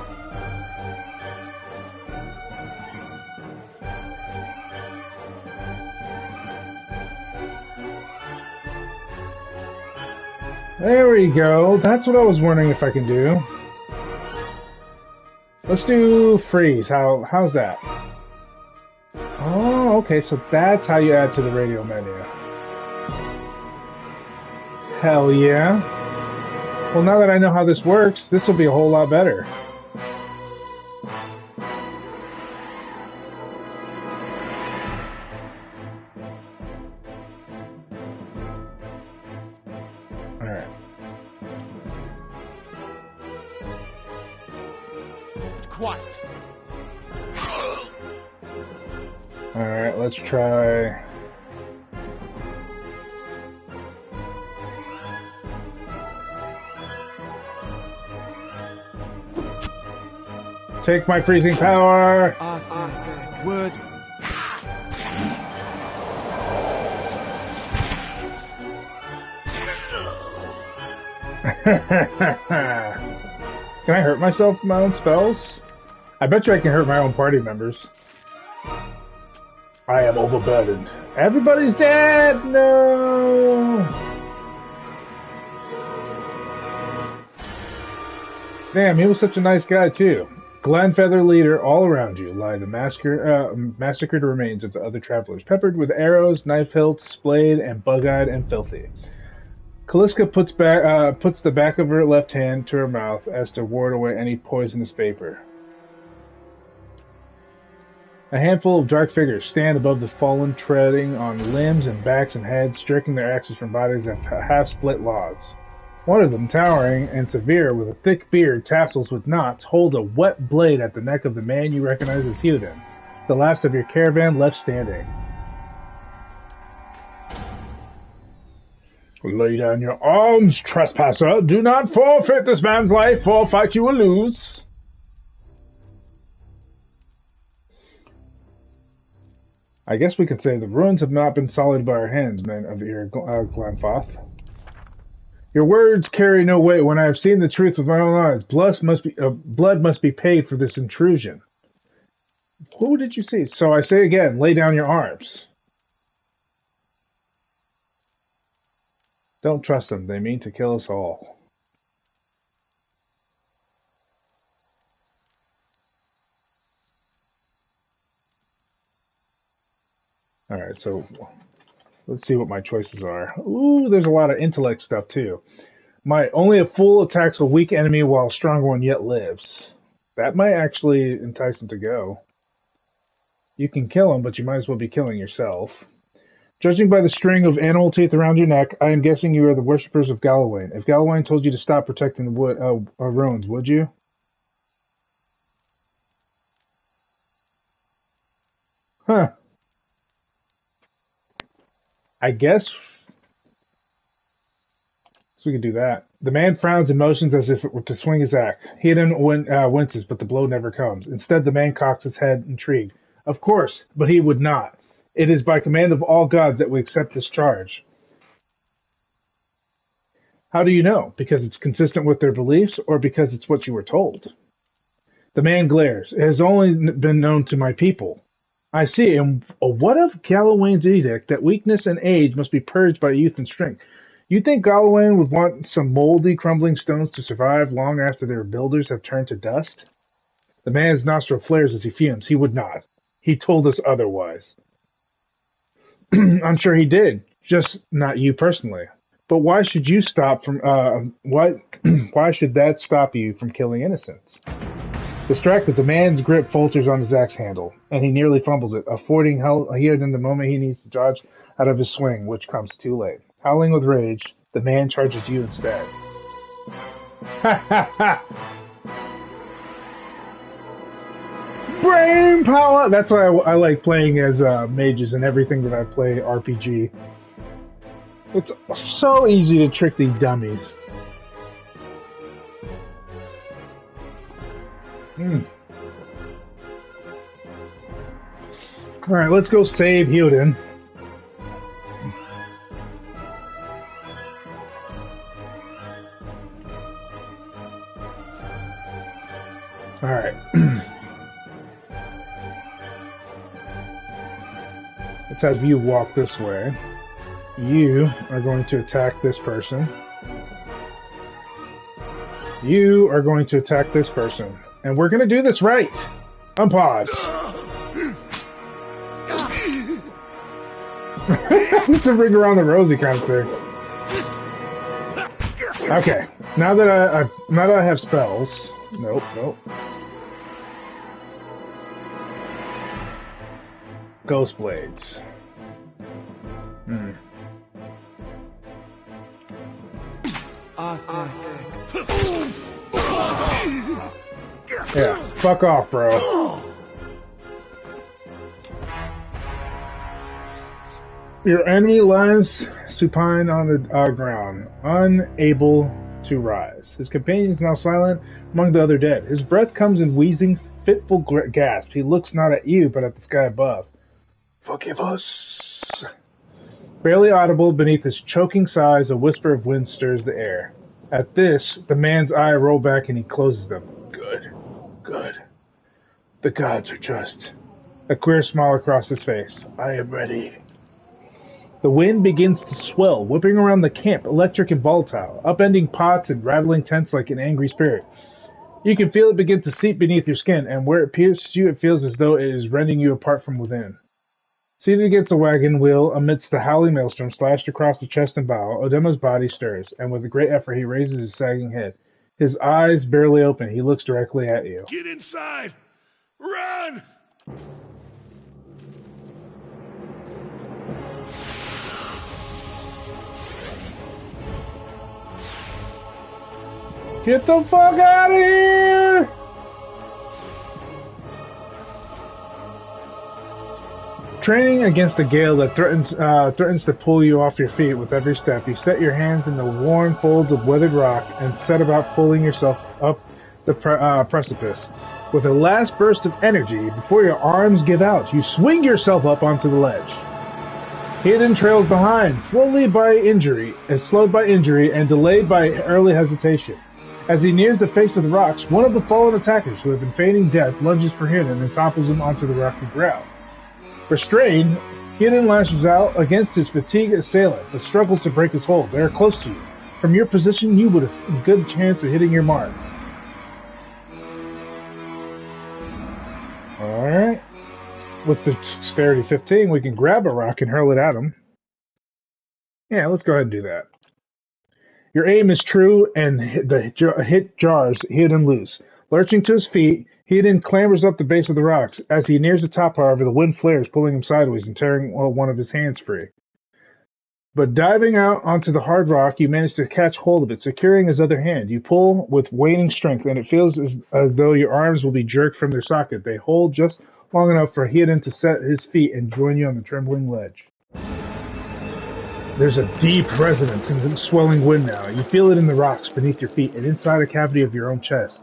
There we go. That's what I was wondering if I can do. Let's do freeze. How's that? Oh, okay. So that's how you add to the radio menu. Hell yeah. Well, now that I know how this works, this will be a whole lot better. Quiet. Alright, let's try... take my freezing power! Worth. Can I hurt myself with my own spells? I bet you I can hurt my own party members. I am overburdened. Everybody's dead! No! Damn, he was such a nice guy, too. Glenfeather leader, all around you lie the massacred remains of the other travelers, peppered with arrows, knife hilts, splayed, and bug-eyed and filthy. Kaliska puts the back of her left hand to her mouth as to ward away any poisonous vapor. A handful of dark figures stand above the fallen, treading on limbs and backs and heads, jerking their axes from bodies of half-split logs. One of them, towering and severe, with a thick beard, tassels with knots, holds a wet blade at the neck of the man you recognize as Hewden, the last of your caravan left standing. Lay down your arms, trespasser! Do not forfeit this man's life, for fight you will lose! I guess we could say the ruins have not been sullied by our hands, men of Glenfoth. Your words carry no weight when I have seen the truth with my own eyes. Blood must be paid for this intrusion. Who did you see? So I say again, lay down your arms. Don't trust them. They mean to kill us all. Alright, so let's see what my choices are. Ooh, there's a lot of intellect stuff too. Only a fool attacks a weak enemy while a strong one yet lives. That might actually entice him to go. You can kill him, but you might as well be killing yourself. Judging by the string of animal teeth around your neck, I am guessing you are the worshippers of Galawain. If Galawain told you to stop protecting the ruins, would you? Huh. I guess. So we could do that. The man frowns and motions as if it were to swing his axe. He then winces, but the blow never comes. Instead, the man cocks his head, intrigued. Of course, but he would not. It is by command of all gods that we accept this charge. How do you know? Because it's consistent with their beliefs, or because it's what you were told? The man glares. It has only been known to my people. I see, and what of Galawain's edict that weakness and age must be purged by youth and strength? You think Galawain would want some moldy, crumbling stones to survive long after their builders have turned to dust? The man's nostril flares as he fumes. He would not. He told us otherwise. I'm sure he did, just not you personally. But why should you stop from, why should that stop you from killing innocents? Distracted, the man's grip falters on his axe handle, and he nearly fumbles it, affording Hewden the moment he needs to dodge out of his swing, which comes too late. Howling with rage, the man charges you instead. Ha ha ha! Brain power! That's why I like playing as mages and everything that I play RPG. It's so easy to trick these dummies. Alright, let's go save Hewden. Alright. Let's have you walk this way. You are going to attack this person. You are going to attack this person. And we're going to do this right. Unpause. It's a ring around the rosy kind of thing. Okay. Now that I have spells. Nope. Ghost Blades. Yeah, fuck off, bro. Your enemy lies supine on the ground, unable to rise. His companion is now silent among the other dead. His breath comes in wheezing fitful gasp. He looks not at you, but at the sky above. Forgive us. Barely audible beneath his choking sighs, a whisper of wind stirs the air. At this, the man's eye rolls back and he closes them. Good. Good. The gods are just. A queer smile across his face. I am ready. The wind begins to swell, whipping around the camp, electric and volatile, upending pots and rattling tents like an angry spirit. You can feel it begin to seep beneath your skin, and where it pierces you, it feels as though it is rending you apart from within. Seated against the wagon wheel, amidst the howling maelstrom slashed across the chest and bow, Odema's body stirs, and with a great effort he raises his sagging head. His eyes barely open, he looks directly at you. Get inside! Run! Get the fuck out of here! Training against a gale that threatens to pull you off your feet with every step, you set your hands in the worn folds of weathered rock and set about pulling yourself up the precipice. With a last burst of energy, before your arms give out, you swing yourself up onto the ledge. Hidden trails behind, slowed by injury and delayed by early hesitation. As he nears the face of the rocks, one of the fallen attackers who have been feigning death lunges for Hidden and topples him onto the rocky ground. Restrained, Hidden lashes out against his fatigued assailant, but struggles to break his hold. They are close to you. From your position, you would have a good chance of hitting your mark. Alright. With the dexterity 15, we can grab a rock and hurl it at him. Yeah, let's go ahead and do that. Your aim is true, and the hit jars Hidden loose. Lurching to his feet, Hidden clambers up the base of the rocks. As he nears the top, however, the wind flares, pulling him sideways and tearing one of his hands free. But diving out onto the hard rock, you manage to catch hold of it, securing his other hand. You pull with waning strength, and it feels as though your arms will be jerked from their socket. They hold just long enough for Hidden to set his feet and join you on the trembling ledge. There's a deep resonance in the swelling wind now. You feel it in the rocks beneath your feet and inside a cavity of your own chest,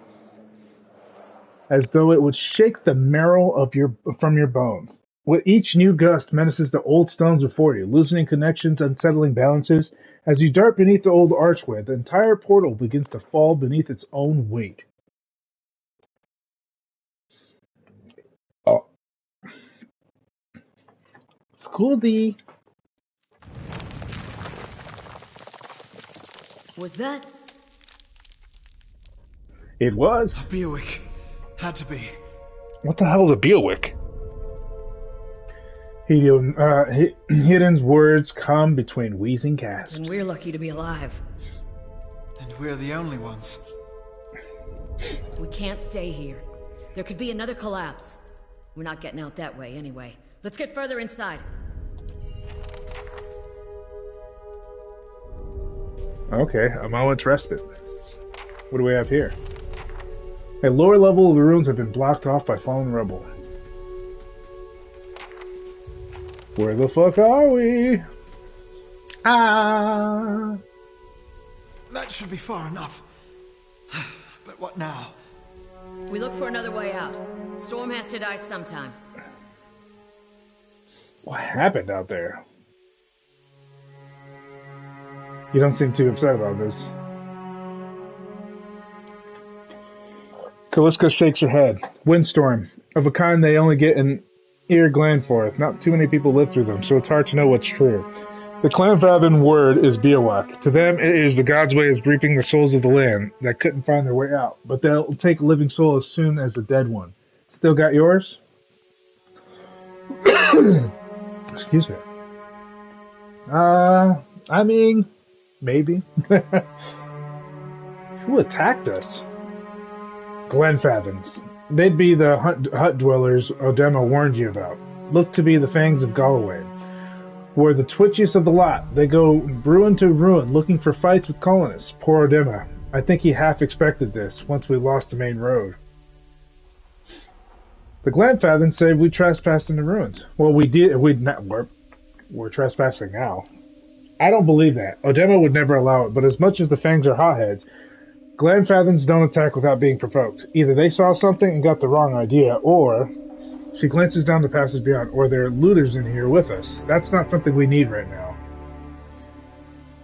as though it would shake the marrow from your bones. With each new gust menaces the old stones before you, loosening connections, unsettling balances. As you dart beneath the old archway, the entire portal begins to fall beneath its own weight. Oh. Scooldy. Was that? It was. A Beowick. Had to be. What the hell is a Beowick? Hidden's words come between wheezing gasps. And we're lucky to be alive. And we're the only ones. We can't stay here. There could be another collapse. We're not getting out that way anyway. Let's get further inside. Okay, a moment's respite. What do we have here? A lower level of the ruins have been blocked off by fallen rubble. Where the fuck are we? Ah! That should be far enough. But what now? We look for another way out. Storm has to die sometime. What happened out there? You don't seem too upset about this. Kaliska shakes her head. Windstorm. Of a kind they only get an ear gland for. Not too many people live through them, so it's hard to know what's true. The Clanfathan word is Biawak. To them, it is the god's way of reaping the souls of the land that couldn't find their way out. But they'll take a living soul as soon as a dead one. Still got yours? Excuse me. I mean, maybe. Who attacked us? Glenfathans. They'd be the hut dwellers Odema warned you about. Look to be the fangs of Galloway. Were the twitchiest of the lot. They go ruin to ruin, looking for fights with colonists. Poor Odema. I think he half expected this, once we lost the main road. The Glenfathans say we trespassed in the ruins. Well, we did. We're trespassing now. I don't believe that. Odema would never allow it, but as much as the fangs are hotheads, Glenfathens don't attack without being provoked. Either they saw something and got the wrong idea, or she glances down the passage beyond, or there are looters in here with us. That's not something we need right now.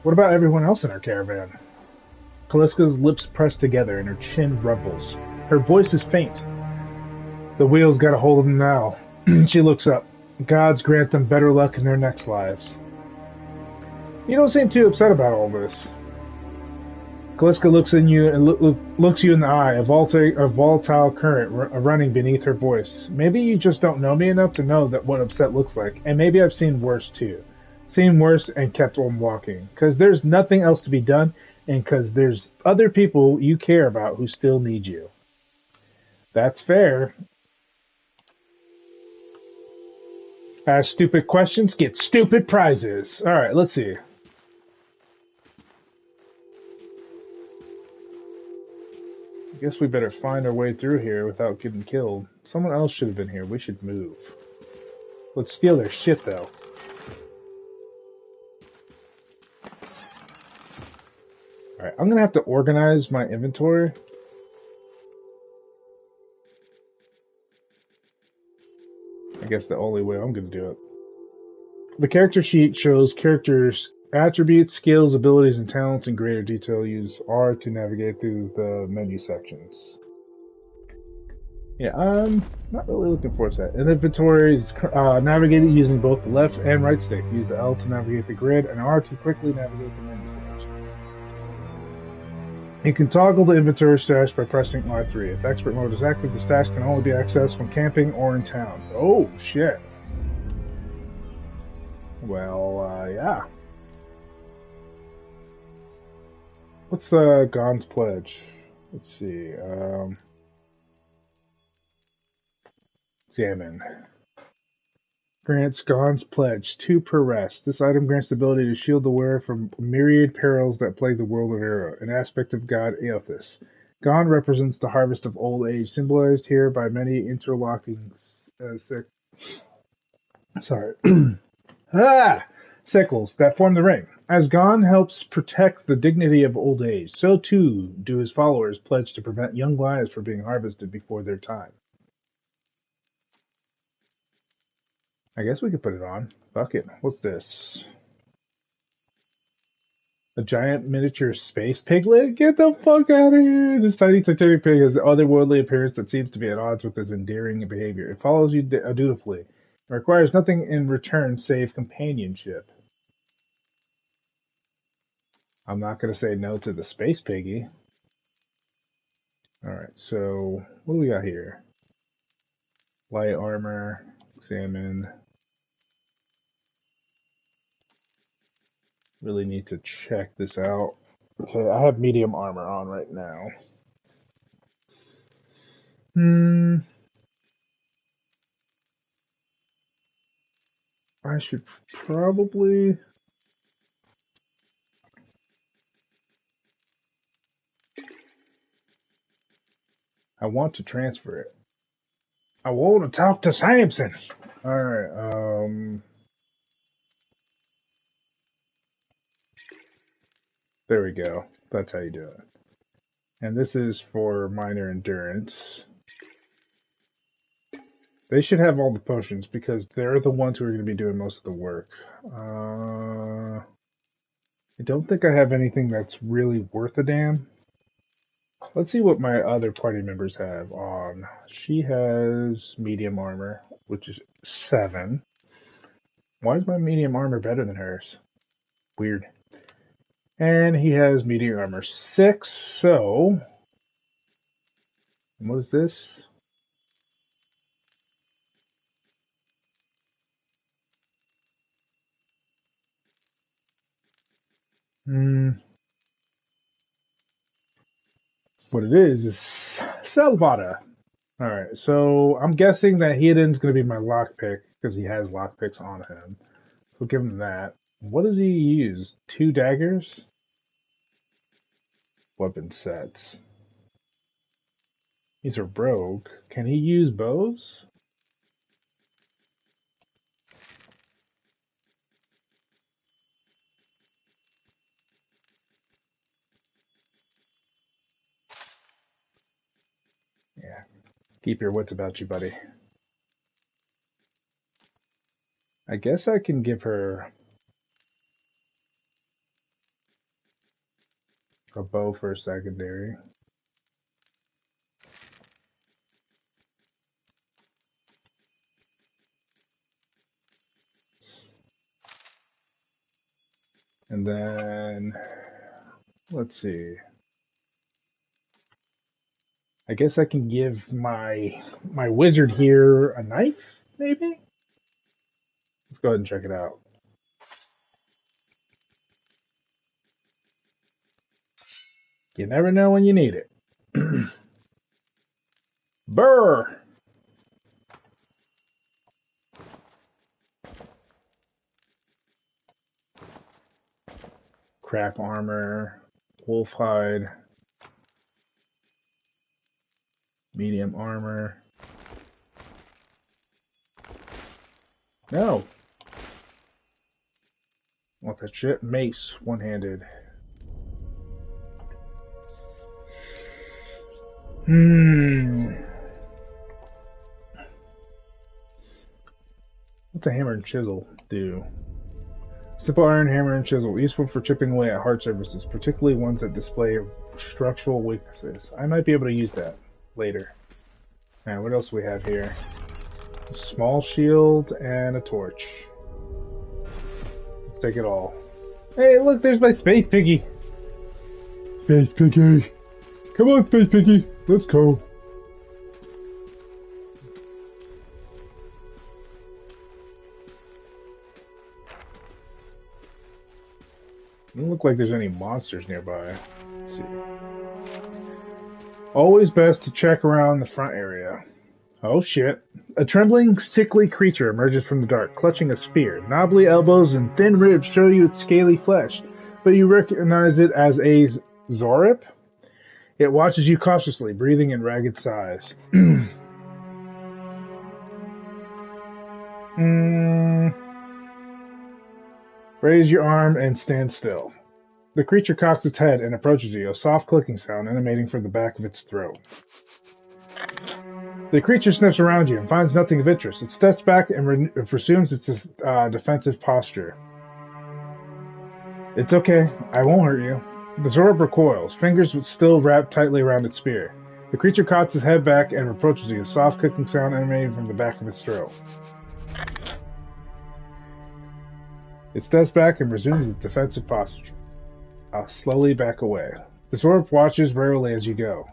What about everyone else in our caravan? Kaliska's lips press together and her chin ruffles. Her voice is faint. The wheels got a hold of them now. She looks up. Gods grant them better luck in their next lives. You don't seem too upset about all this. Kaliska looks in you and looks you in the eye, a volatile current running beneath her voice. Maybe you just don't know me enough to know that what upset looks like, and maybe I've seen worse too. Seen worse and kept on walking. Because there's nothing else to be done, and because there's other people you care about who still need you. That's fair. Ask stupid questions, get stupid prizes. Alright, let's see. I guess we better find our way through here without getting killed. Someone else should have been here. We should move. Let's steal their shit, though. Alright, I'm gonna have to organize my inventory. I guess the only way I'm gonna do it. The character sheet shows characters' attributes, skills, abilities, and talents in greater detail. Use R to navigate through the menu sections. Yeah, I'm not really looking forward to that. And inventory is navigated using both the left and right stick. Use the L to navigate the grid and R to quickly navigate the menu selections. You can toggle the inventory stash by pressing R3. If expert mode is active, the stash can only be accessed when camping or in town. Oh, shit. Well, yeah. What's the Gon's pledge? Let's see. Examine. Grants Gon's pledge, 2 per rest. This item grants the ability to shield the wearer from myriad perils that plague the world of Era, an aspect of god Aothis. Gon represents the harvest of old age, symbolized here by many interlocking sickles that form the ring. As Gon helps protect the dignity of old age, so too do his followers pledge to prevent young lives from being harvested before their time. I guess we could put it on. Fuck it. What's this? A giant miniature space piglet? Get the fuck out of here! This tiny titanic pig has an otherworldly appearance that seems to be at odds with his endearing behavior. It follows you dutifully. It requires nothing in return save companionship. I'm not going to say no to the space piggy. Alright, so what do we got here? Light armor, examine. Really need to check this out. Okay, I have medium armor on right now. I should probably... I want to transfer it. I want to talk to Samson! Alright, there we go. That's how you do it. And this is for minor endurance. They should have all the potions because they're the ones who are going to be doing most of the work. I don't think I have anything that's really worth a damn. Let's see what my other party members have on. She has medium armor, which is 7. Why is my medium armor better than hers? Weird. And he has medium armor 6, so... What is this? What it is Salvata. Alright, so I'm guessing that Headen's going to be my lockpick because he has lockpicks on him. So give him that. What does he use? 2 daggers? Weapon sets. He's a rogue. Can he use bows? Keep your wits about you, buddy. I guess I can give her a bow for a secondary. And then, let's see. I guess I can give my wizard here a knife, maybe? Let's go ahead and check it out. You never know when you need it. Brr! Crap armor, wolf hide, medium armor. No! Want that shit? Mace, one-handed. What's a hammer and chisel do? Simple iron hammer and chisel, useful for chipping away at hard surfaces, particularly ones that display structural weaknesses. I might be able to use that later. Alright, what else do we have here? A small shield and a torch. Let's take it all. Hey, look, there's my Space Piggy! Space Piggy! Come on, Space Piggy! Let's go! Doesn't look like there's any monsters nearby. Let's see. Always best to check around the front area. Oh shit. A trembling, sickly creature emerges from the dark, clutching a spear. Knobbly elbows and thin ribs show you its scaly flesh, but you recognize it as a Zorip? It watches you cautiously, breathing in ragged sighs. Raise your arm and stand still. The creature cocks its head and approaches you, a soft clicking sound emanating from the back of its throat. The creature sniffs around you and finds nothing of interest. It steps back and resumes its defensive posture. It's okay. I won't hurt you. The Zorb recoils, fingers still wrapped tightly around its spear. The creature cocks its head back and approaches you, a soft clicking sound emanating from the back of its throat. It steps back and resumes its defensive posture. I'll slowly back away. The Zorb watches warily as you go.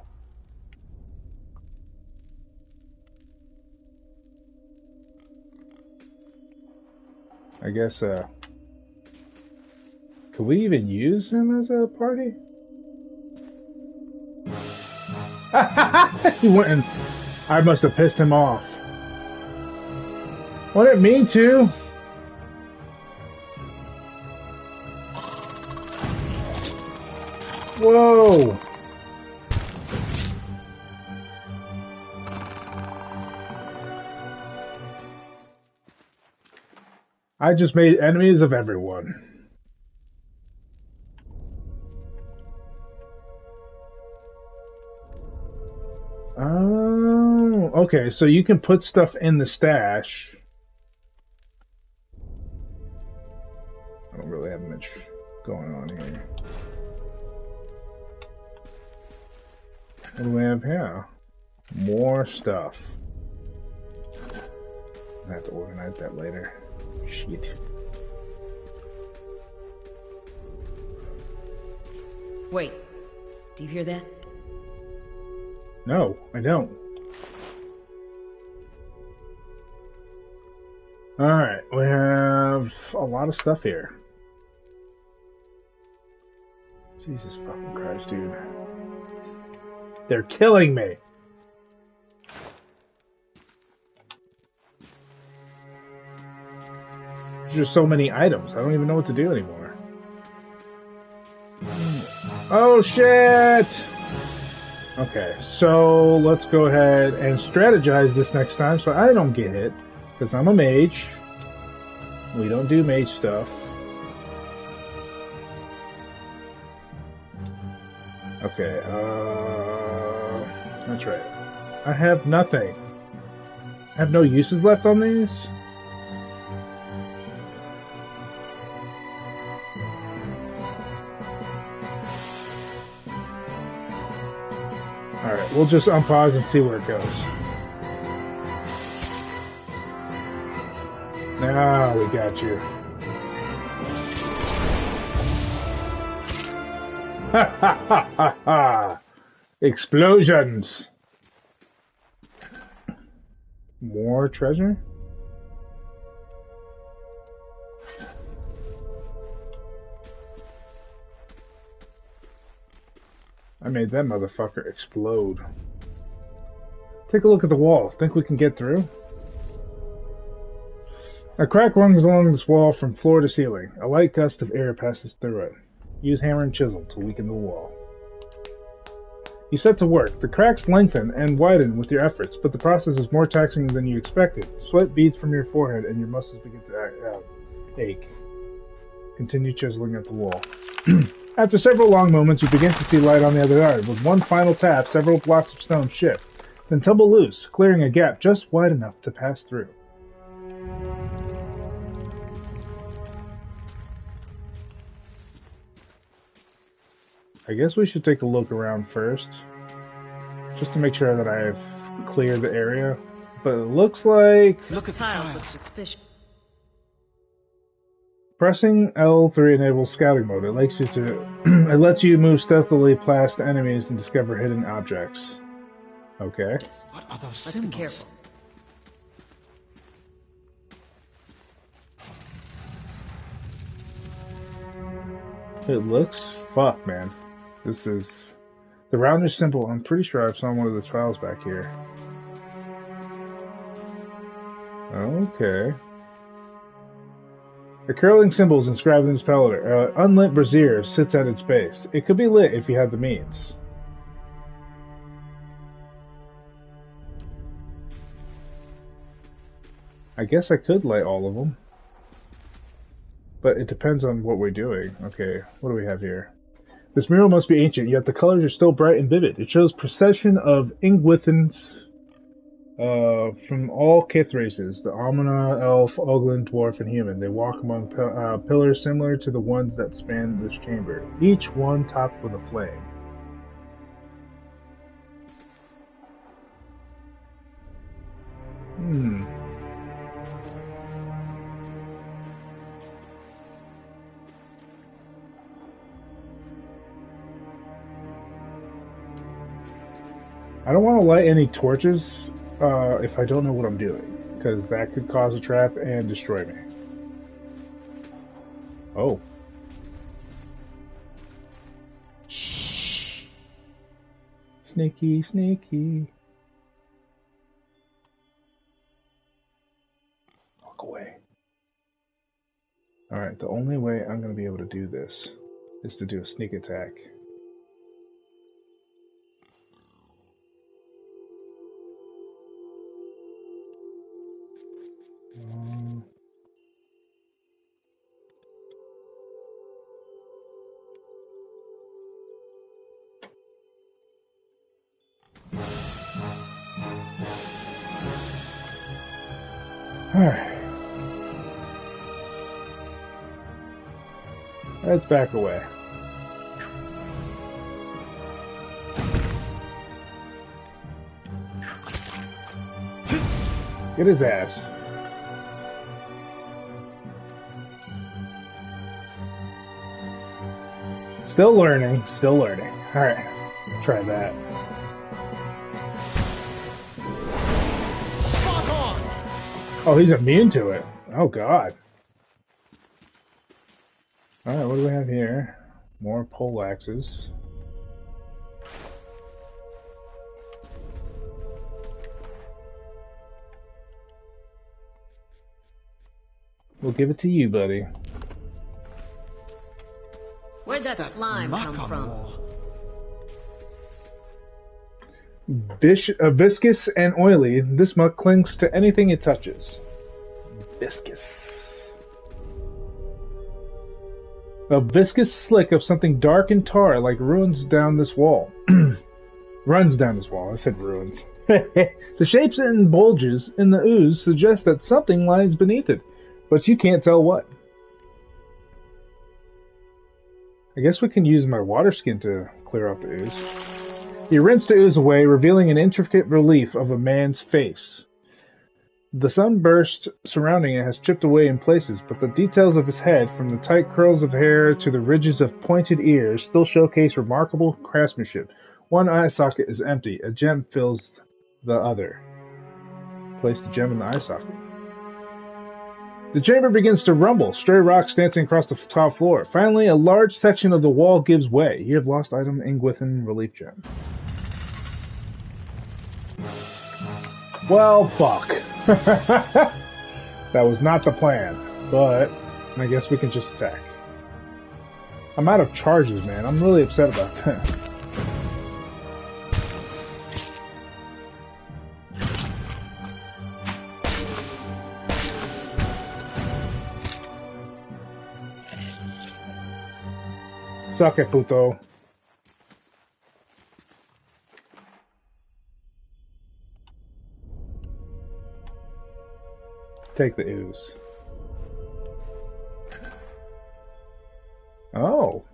I guess, could we even use him as a party? He went and I must have pissed him off. What didn't mean to. Whoa. I just made enemies of everyone. Oh, okay, so you can put stuff in the stash. I don't really have much going on here. What do we have here? More stuff. I have to organize that later. Shit. Wait, do you hear that? No, I don't. Alright, we have a lot of stuff here. Jesus fucking Christ, dude. They're killing me! There's just so many items, I don't even know what to do anymore. Oh shit! Okay, so let's go ahead and strategize this next time so I don't get hit. Because I'm a mage. We don't do mage stuff. Okay, that's right. I have nothing. I have no uses left on these? Alright, we'll just unpause and see where it goes. Now we got you. Ha ha ha ha ha! Explosions! More treasure? I made that motherfucker explode. Take a look at the wall. Think we can get through? A crack runs along this wall from floor to ceiling. A light gust of air passes through it. Use hammer and chisel to weaken the wall. You set to work. The cracks lengthen and widen with your efforts, but the process is more taxing than you expected. Sweat beads from your forehead and your muscles begin to ache. Continue chiseling at the wall. After several long moments, you begin to see light on the other side. With one final tap, several blocks of stone shift, then tumble loose, clearing a gap just wide enough to pass through. I guess we should take a look around first, just to make sure that I have cleared the area. But it looks like... Look at the tiles. Look suspicious. Pressing L3 enables scouting mode. It lets you move stealthily past enemies and discover hidden objects. Okay. What are those Let's symbols? be careful. It looks... Fuck, man. This is... The roundish symbol, I'm pretty sure I've saw one of the trials back here. Okay. The curling symbol is inscribed in this pillar. Unlit brazier sits at its base. It could be lit if you had the means. I guess I could light all of them. But it depends on what we're doing. Okay, what do we have here? This mural must be ancient, yet the colors are still bright and vivid. It shows procession of Ingwithans from all Kith races, the Almana, Elf, Oglin, Dwarf, and Human. They walk among pillars similar to the ones that span this chamber, each one topped with a flame. I don't want to light any torches if I don't know what I'm doing, because that could cause a trap and destroy me. Oh. Shh. Sneaky, sneaky. Walk away. Alright, the only way I'm going to be able to do this is to do a sneak attack. Alright. Let's back away. Get his ass. Still learning, still learning. Alright, try that. Spot on! Oh, he's immune to it. Oh, God. Alright, what do we have here? More pole axes. We'll give it to you, buddy. Where'd that slime come from? Viscous and oily, this muck clings to anything it touches. Viscous. A viscous slick of something dark and tar like runs down this wall. Runs down this wall. I said ruins. The shapes and bulges in the ooze suggest that something lies beneath it, but you can't tell what. I guess we can use my water skin to clear out the ooze. You rinse the ooze away, revealing an intricate relief of a man's face. The sunburst surrounding it has chipped away in places, but the details of his head, from the tight curls of hair to the ridges of pointed ears, still showcase remarkable craftsmanship. One eye socket is empty. A gem fills the other. Place the gem in the eye socket. The chamber begins to rumble, stray rocks dancing across the top floor. Finally, a large section of the wall gives way. You have lost item Ingwithin relief gem. Well, fuck. That was not the plan, but I guess we can just attack. I'm out of charges, man. I'm really upset about that. Suck it, puto. Take the ooze. Oh.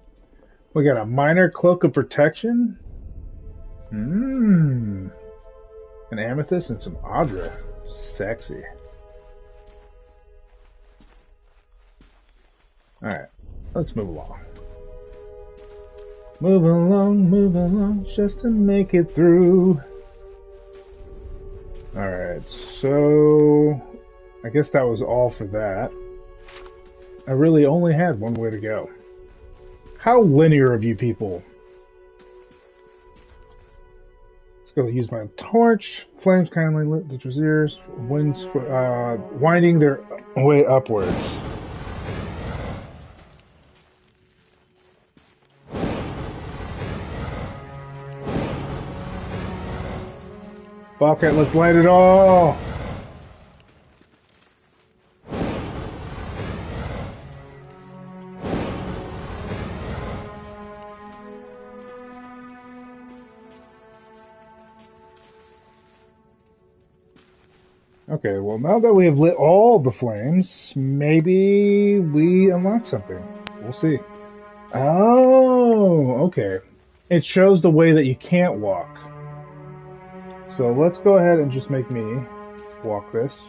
We got a minor cloak of protection? An amethyst and some Adra. Sexy. Alright. Let's move along. Move along, just to make it through. Alright, so I guess that was all for that. I really only had one way to go. How linear of you people. Let's go use my torch. Flames kindly lit the braziers, winds winding their way upwards. Fuck it, let's light it all! Okay, well now that we have lit all the flames, maybe we unlock something. We'll see. Oh, okay. It shows the way that you can't walk. So let's go ahead and just make me walk this.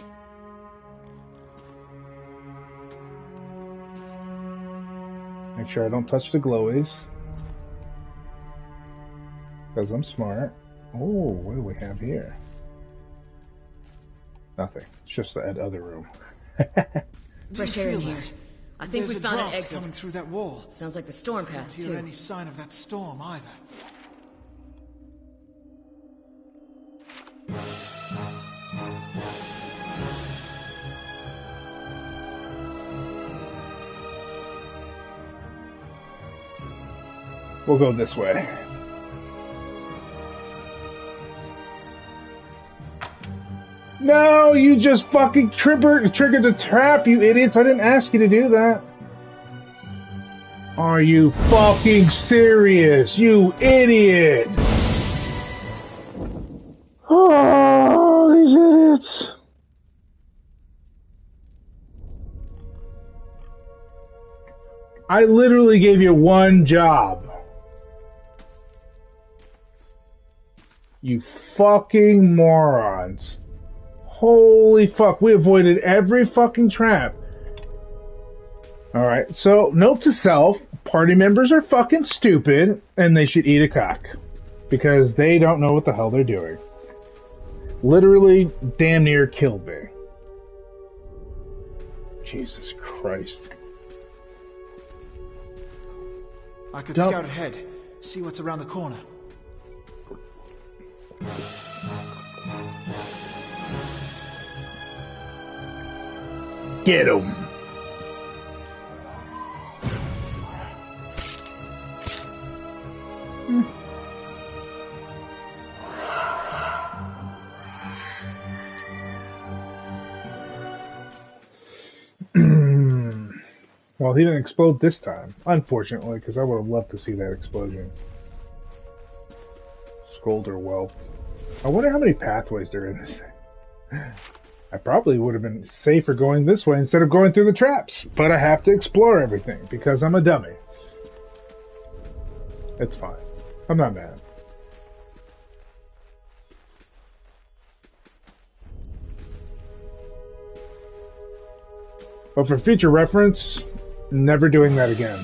Make sure I don't touch the glowies. Because I'm smart. Oh, what do we have here? Nothing. It's just that other room. Fresh air in here. I think we found an exit. Coming through that wall. Sounds like the storm path, too. Don't hear any sign of that storm either. We'll go this way. No, you just fucking triggered the trap, you idiots. I didn't ask you to do that. Are you fucking serious, you idiot? Oh, these idiots. I literally gave you one job. You fucking morons. Holy fuck, we avoided every fucking trap. Alright, so note to self, party members are fucking stupid and they should eat a cock. Because they don't know what the hell they're doing. Literally damn near killed me. Jesus Christ. I could scout ahead, see what's around the corner. Get him! Well, he didn't explode this time, unfortunately, because I would have loved to see that explosion. Scolder whelp. I wonder how many pathways there are in this thing. I probably would have been safer going this way instead of going through the traps, but I have to explore everything because I'm a dummy. It's fine. I'm not mad. But for future reference, never doing that again.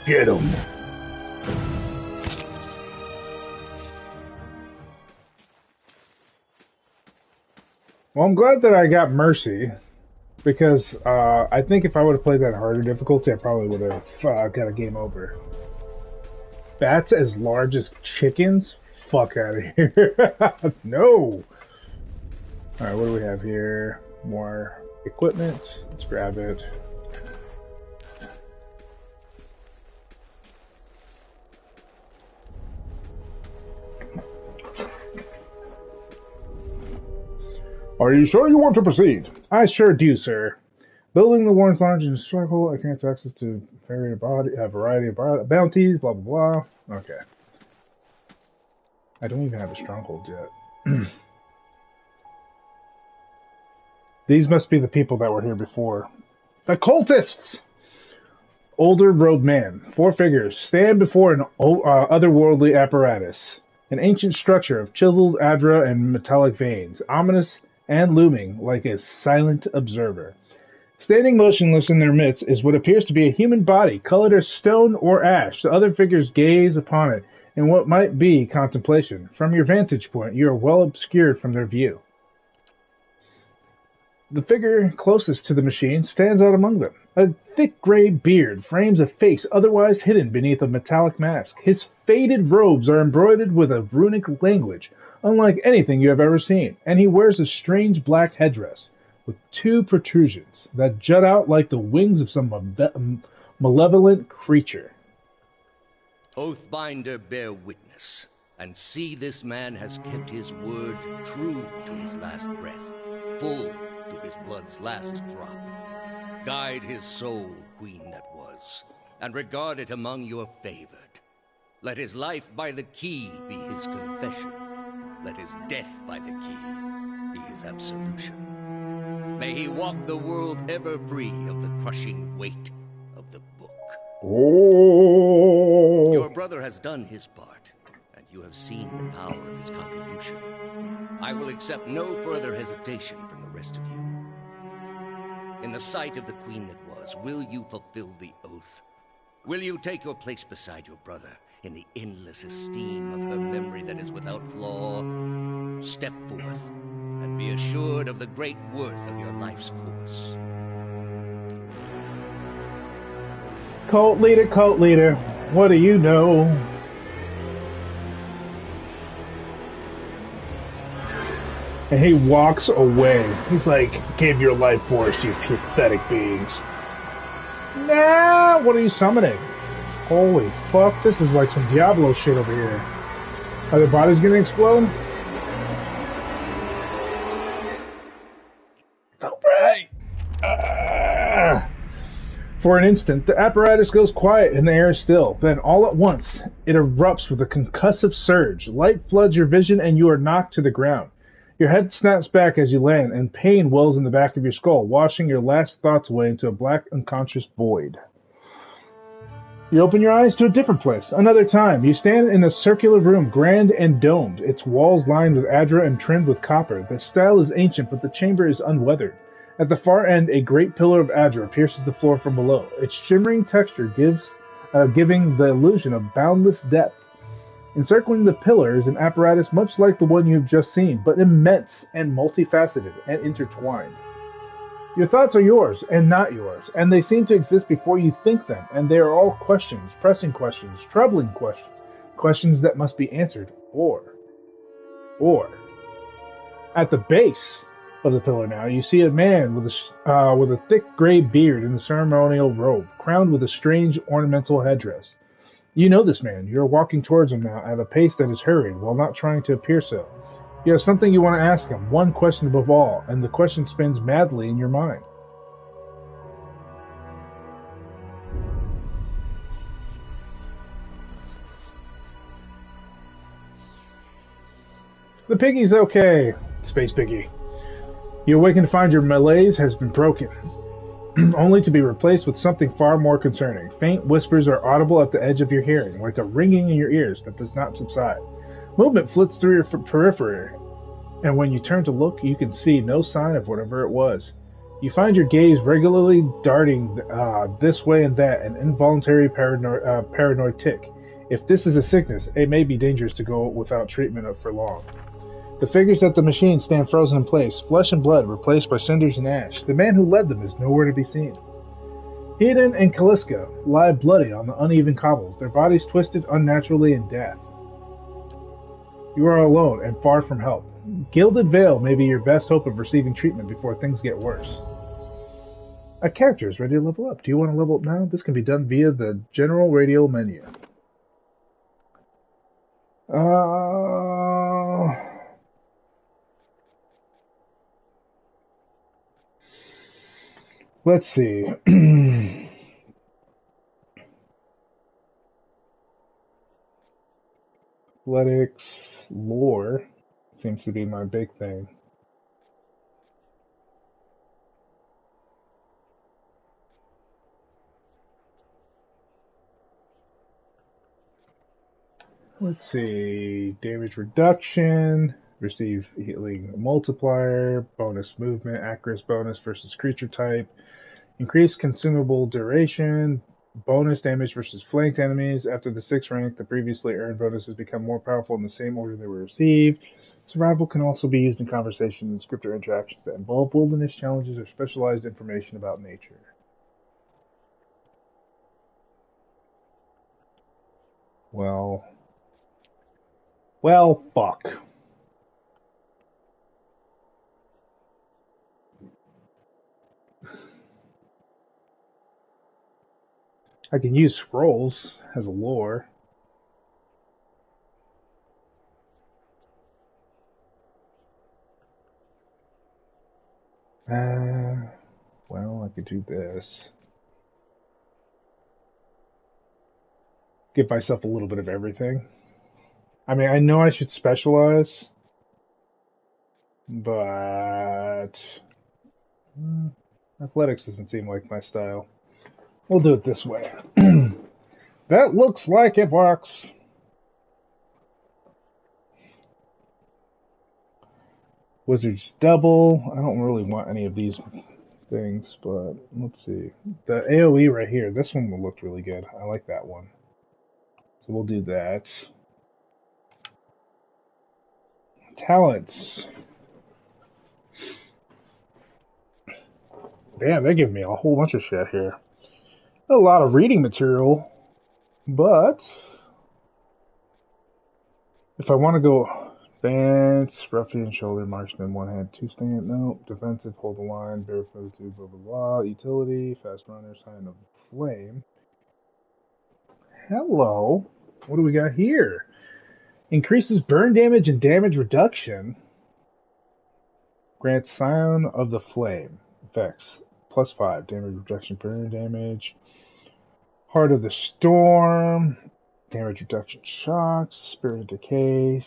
Get him. Well, I'm glad that I got Mercy, because I think if I would have played that harder difficulty, I probably would have got a game over. Bats as large as chickens? Fuck out of here. No! Alright, what do we have here? More equipment. Let's grab it. Are you sure you want to proceed? I sure do, sir. Building the Warren's Lounge in struggle, I can't access to a variety of bounties, blah, blah, blah. Okay. I don't even have a stronghold yet. These must be the people that were here before. The cultists! Older robed man. 4 figures. Stand before an otherworldly apparatus. An ancient structure of chiseled adra and metallic veins. Ominous and looming like a silent observer. Standing motionless in their midst is what appears to be a human body, colored as stone or ash. The other figures gaze upon it in what might be contemplation. From your vantage point, you are well obscured from their view. The figure closest to the machine stands out among them. A thick gray beard frames a face otherwise hidden beneath a metallic mask. His faded robes are embroidered with a runic language, unlike anything you have ever seen, and he wears a strange black headdress with 2 protrusions that jut out like the wings of some malevolent creature. Oathbinder, bear witness, and see this man has kept his word true to his last breath, full to his blood's last drop. Guide his soul, queen that was, and regard it among your favored. Let his life by the key be his confession. Let his death by the key be his absolution. May he walk the world ever free of the crushing weight of the book. Oh. Your brother has done his part, and you have seen the power of his contribution. I will accept no further hesitation from the rest of you. In the sight of the queen that was, will you fulfill the oath? Will you take your place beside your brother in the endless esteem of her memory that is without flaw? Step forth, and be assured of the great worth of your life's course. Cult leader, what do you know? And he walks away. He's like, give your life force, you pathetic beings. Nah, what are you summoning? Holy fuck, this is like some Diablo shit over here. Are their bodies gonna explode? Alright. For an instant, the apparatus goes quiet and the air is still. Then, all at once, it erupts with a concussive surge. Light floods your vision and you are knocked to the ground. Your head snaps back as you land, and pain wells in the back of your skull, washing your last thoughts away into a black, unconscious void. You open your eyes to a different place. Another time, you stand in a circular room, grand and domed, its walls lined with adra and trimmed with copper. The style is ancient, but the chamber is unweathered. At the far end, a great pillar of adra pierces the floor from below. Its shimmering texture giving the illusion of boundless depth. Encircling the pillar is an apparatus much like the one you have just seen, but immense and multifaceted and intertwined. Your thoughts are yours and not yours, and they seem to exist before you think them, and they are all questions, pressing questions, troubling questions, questions that must be answered, or. At the base of the pillar now, you see a man with a thick gray beard and a ceremonial robe, crowned with a strange ornamental headdress. You know this man. You're walking towards him now at a pace that is hurried, while not trying to appear so. You have something you want to ask him, one question above all, and the question spins madly in your mind. The piggy's okay, Space Piggy. You awaken to find your malaise has been broken, only to be replaced with something far more concerning. Faint whispers are audible at the edge of your hearing, like a ringing in your ears that does not subside. Movement flits through your periphery, and when you turn to look, you can see no sign of whatever it was. You find your gaze regularly darting this way and that, an involuntary paranoid tic. If this is a sickness, it may be dangerous to go without treatment for long. The figures at the machine stand frozen in place, flesh and blood replaced by cinders and ash. The man who led them is nowhere to be seen. Hedon and Kaliska lie bloody on the uneven cobbles, their bodies twisted unnaturally in death. You are alone and far from help. Gilded Veil may be your best hope of receiving treatment before things get worse. A character is ready to level up. Do you want to level up now? This can be done via the general radial menu. Let's see. Athletics, lore seems to be my big thing. Let's see. Damage reduction, receive healing multiplier, bonus movement, accuracy bonus versus creature type, increased consumable duration, bonus damage versus flanked enemies. After the 6th rank, the previously earned bonuses become more powerful in the same order they were received. Survival can also be used in conversation and scripter interactions that involve wilderness challenges or specialized information about nature. Well, fuck. I can use scrolls as a lore. Well, I could do this. Give myself a little bit of everything. I mean, I know I should specialize, but athletics doesn't seem like my style. We'll do it this way. That looks like it works. Wizard's double. I don't really want any of these things, but let's see. The AoE right here, this one will look really good. I like that one. So we'll do that. Talents. Damn, they give me a whole bunch of shit here. A lot of reading material, but if I want to go advance, ruffian, shoulder, marksman, one hand, two stand, no, defensive, hold the line, barefoot, two, blah, blah, blah, utility, fast runner, sign of flame. Hello. What do we got here? Increases burn damage and damage reduction. Grants Scion of the Flame. Effects. +5. Damage reduction, burn damage. Heart of the Storm. Damage reduction, shocks. Spirit of Decay.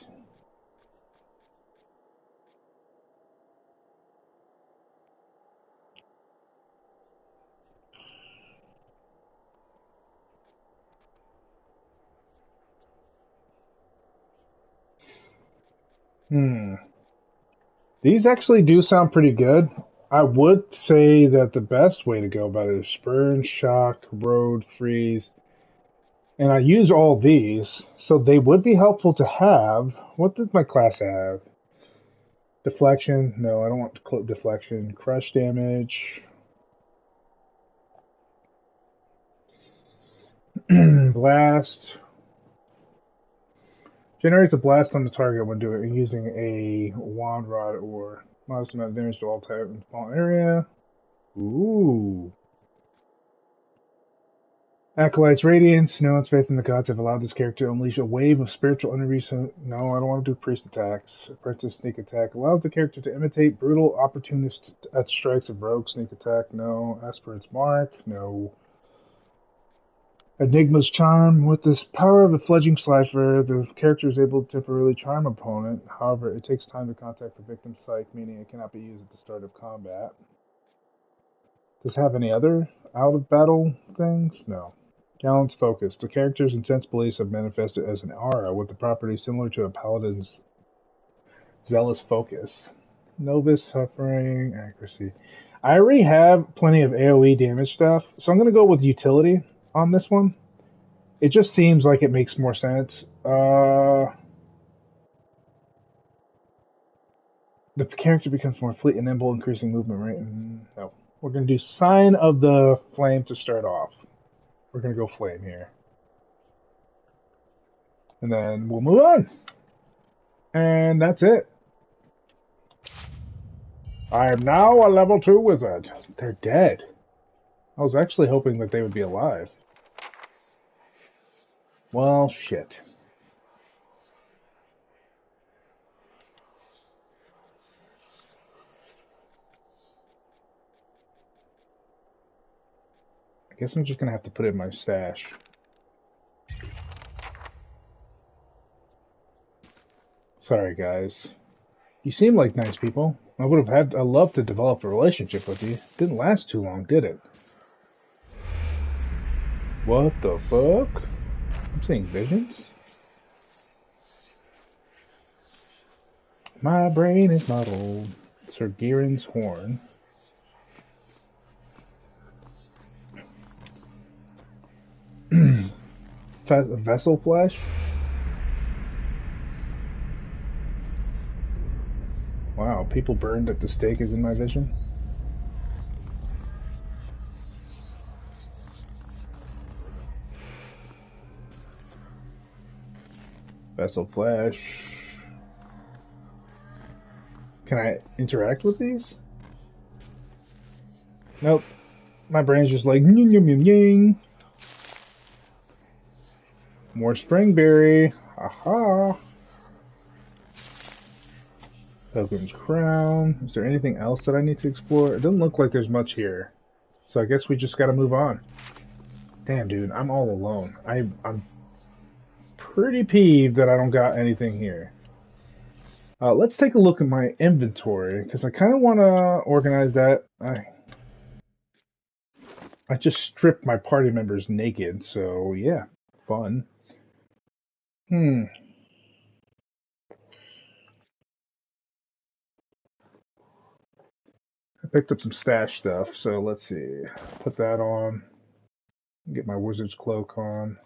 These actually do sound pretty good. I would say that the best way to go about it is Spurn, Shock, Corrode, Freeze. And I use all these, so they would be helpful to have. What does my class have? Deflection? No, I don't want deflection. Crush damage. Blast. Generates a blast on the target when using a wand rod or modest amount of damage to all type in the small area. Ooh. Acolyte's Radiance. No one's faith in the gods have allowed this character to unleash a wave of spiritual energy. No, I don't want to do priest attacks. Apprentice Sneak Attack. Allows the character to imitate brutal opportunist at strikes of rogue sneak attack. No. Aspirant's Mark. No. Enigma's charm. With this power of a fledgling cipher, the character is able to temporarily charm an opponent. However, it takes time to contact the victim's psyche, meaning it cannot be used at the start of combat. Does it have any other out-of-battle things? No. Gallant's focus. The character's intense beliefs have manifested as an aura with the property similar to a paladin's zealous focus. Novice, suffering, accuracy. I already have plenty of AoE damage stuff, so I'm going to go with utility on this one. It just seems like it makes more sense. The character becomes more fleet and nimble, increasing movement rate. No. We're going to do Sign of the Flame to start off. We're going to go Flame here. And then we'll move on. And that's it. I am now a level 2 wizard. They're dead. I was actually hoping that they would be alive. Well, shit. I guess I'm just going to have to put it in my stash. Sorry, guys. You seem like nice people. I loved to develop a relationship with you. Didn't last too long, did it? What the fuck? I'm seeing visions? My brain is muddled. Sir Girin's horn. Vessel flesh? Wow, people burned at the stake is in my vision. Vessel flesh. Can I interact with these? Nope. My brain's just like ying ying ying ying. More springberry. Aha. Pilgrim's Crown. Is there anything else that I need to explore? It doesn't look like there's much here. So I guess we just gotta move on. Damn, dude, I'm all alone. I'm pretty peeved that I don't got anything here. Let's take a look at my inventory, because I kind of want to organize that. I just stripped my party members naked, so yeah, fun. I picked up some stash stuff, so let's see. Put that on. Get my wizard's cloak on.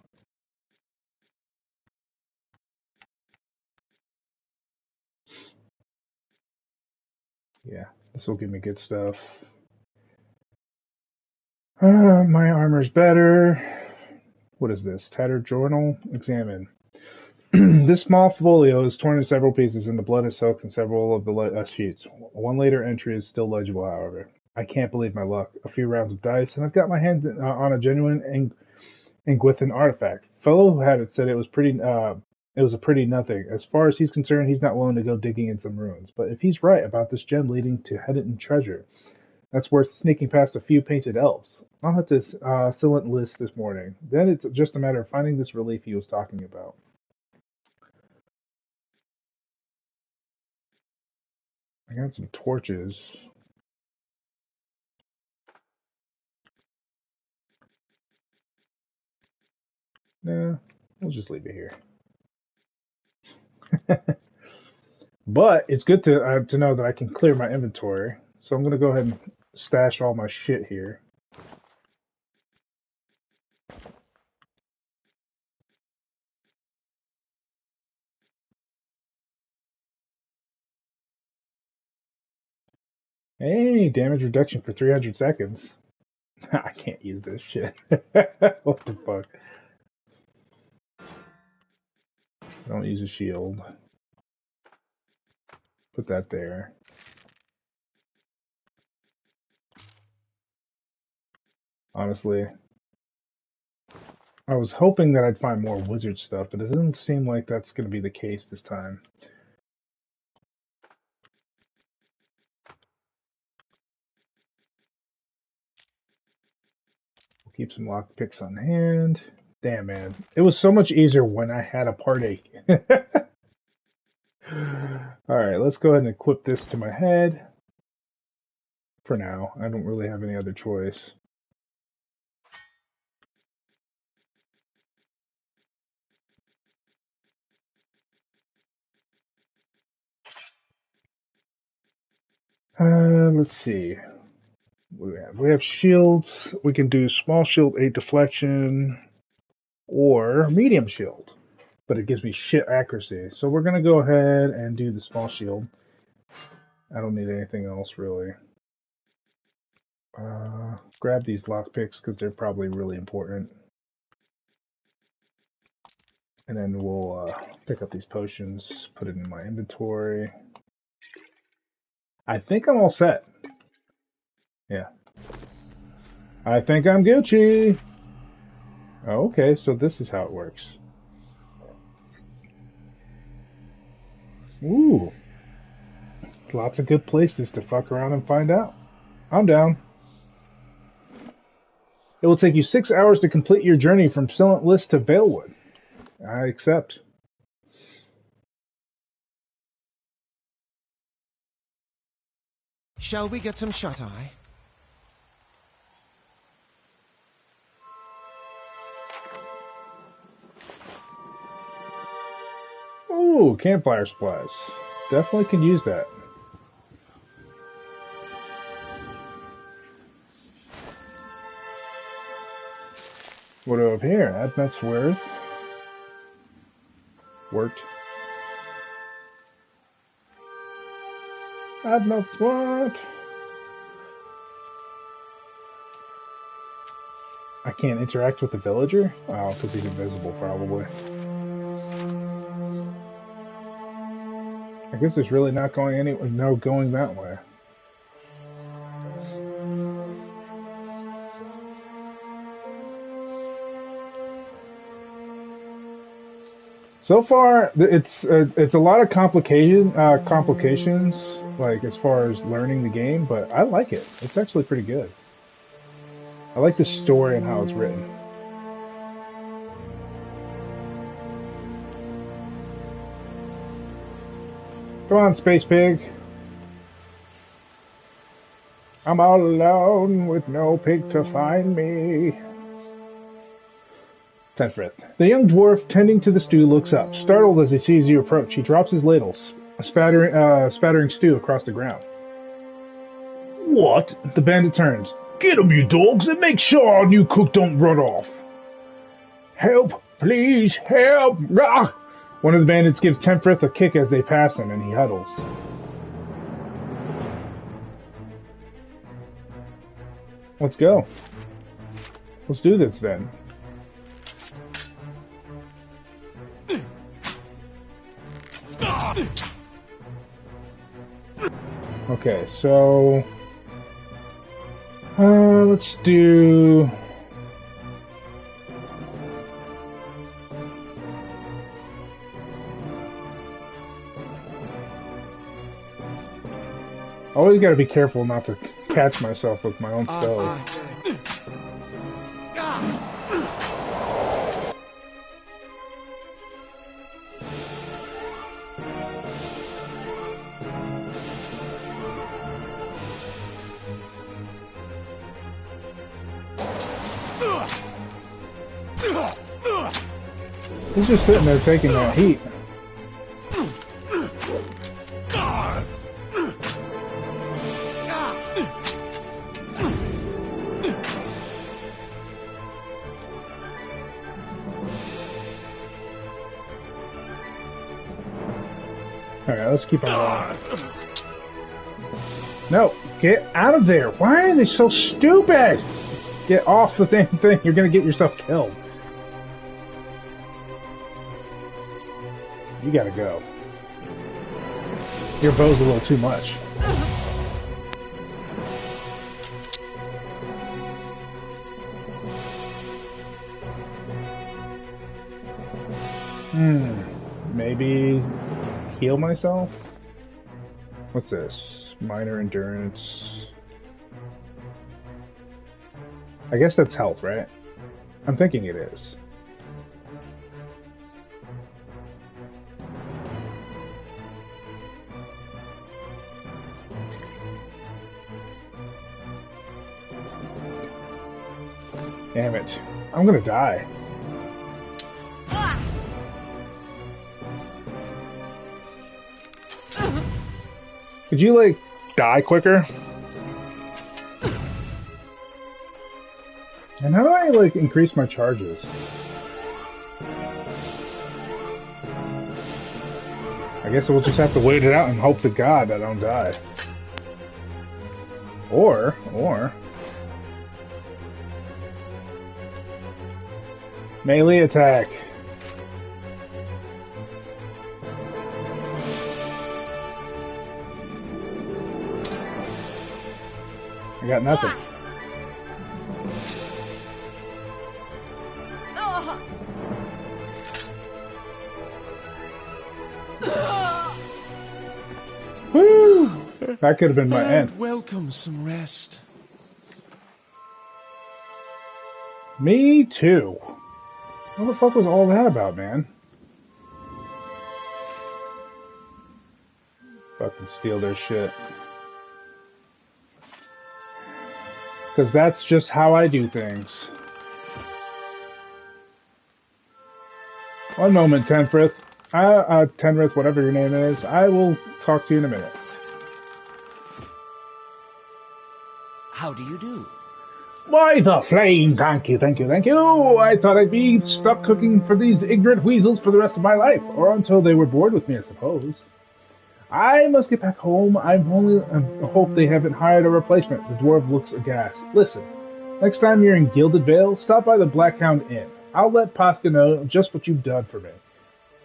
Yeah, this will give me good stuff. My armor's better. What is this? Tattered journal? Examine. This small folio is torn in several pieces, and the blood is soaked in several of the sheets. One later entry is still legible, however. I can't believe my luck. A few rounds of dice, and I've got my hands on a genuine Ingwithan artifact. Fellow who had it said it was a pretty nothing. As far as he's concerned, he's not willing to go digging in some ruins. But if he's right about this gem leading to hidden treasure, that's worth sneaking past a few painted elves. I'll have to Silent list this morning. Then it's just a matter of finding this relief he was talking about. I got some torches. Nah, we'll just leave it here. But it's good to know that I can clear my inventory. So I'm going to go ahead and stash all my shit here. Hey, damage reduction for 300 seconds. I can't use this shit. What the fuck? Don't use a shield. Put that there. Honestly, I was hoping that I'd find more wizard stuff, but it doesn't seem like that's going to be the case this time. We'll keep some lockpicks on hand. Damn, man. It was so much easier when I had a party. Alright, let's go ahead and equip this to my head. For now. I don't really have any other choice. Let's see. We have shields. We can do small shield 8 deflection or medium shield, but it gives me shit accuracy. So we're gonna go ahead and do the small shield. I don't need anything else really. Grab these lockpicks because they're probably really important. And then we'll pick up these potions, put it in my inventory. I think I'm all set. Yeah. I think I'm Gucci. Okay, so this is how it works. Ooh. Lots of good places to fuck around and find out. I'm down. It will take you 6 hours to complete your journey from Silentless to Valewood. I accept. Shall we get some shut-eye? Ooh, campfire supplies. Definitely can use that. What do we have here? Admet's worth. Worked. Admet's what? I can't interact with the villager? Oh, because he's invisible, probably. I guess there's really not going going that way. So far, it's a lot of complications, like as far as learning the game, but I like it. It's actually pretty good. I like the story and how it's written. Come on, Space Pig. I'm all alone with no pig to find me. Tenfrith. The young dwarf tending to the stew looks up, startled as he sees you approach. He drops his ladles, spattering stew across the ground. What? The bandit turns. Get 'em, you dogs, and make sure our new cook don't run off. Help! Please, help! Rah! One of the bandits gives Tenfrith a kick as they pass him, and he huddles. Let's go. Let's do this then. Okay, so let's do always got to be careful not to catch myself with my own spells. He's just sitting there taking that heat. Alright, let's keep on going. No, get out of there. Why are they so stupid? Get off the damn thing. You're gonna get yourself killed. You gotta go. Your bow's a little too much. Maybe heal myself? What's this? Minor endurance. I guess that's health, right? I'm thinking it is. Damn it. I'm gonna die. Could you, like, die quicker? And how do I, like, increase my charges? I guess we'll just have to wait it out and hope to God I don't die. Or... melee attack. I got nothing. Woo! That could have been my end. Welcome some rest. Me too. What the fuck was all that about, man? Fucking steal their shit. Because that's just how I do things. One moment, Tenrith. Tenrith, whatever your name is. I will talk to you in a minute. How do you do? Why the flame? Thank you. I thought I'd be stuck cooking for these ignorant weasels for the rest of my life. Or until they were bored with me, I suppose. I must get back home. I hope they haven't hired a replacement. The dwarf looks aghast. Listen, next time you're in Gilded Vale, stop by the Black Hound Inn. I'll let Pasca know just what you've done for me.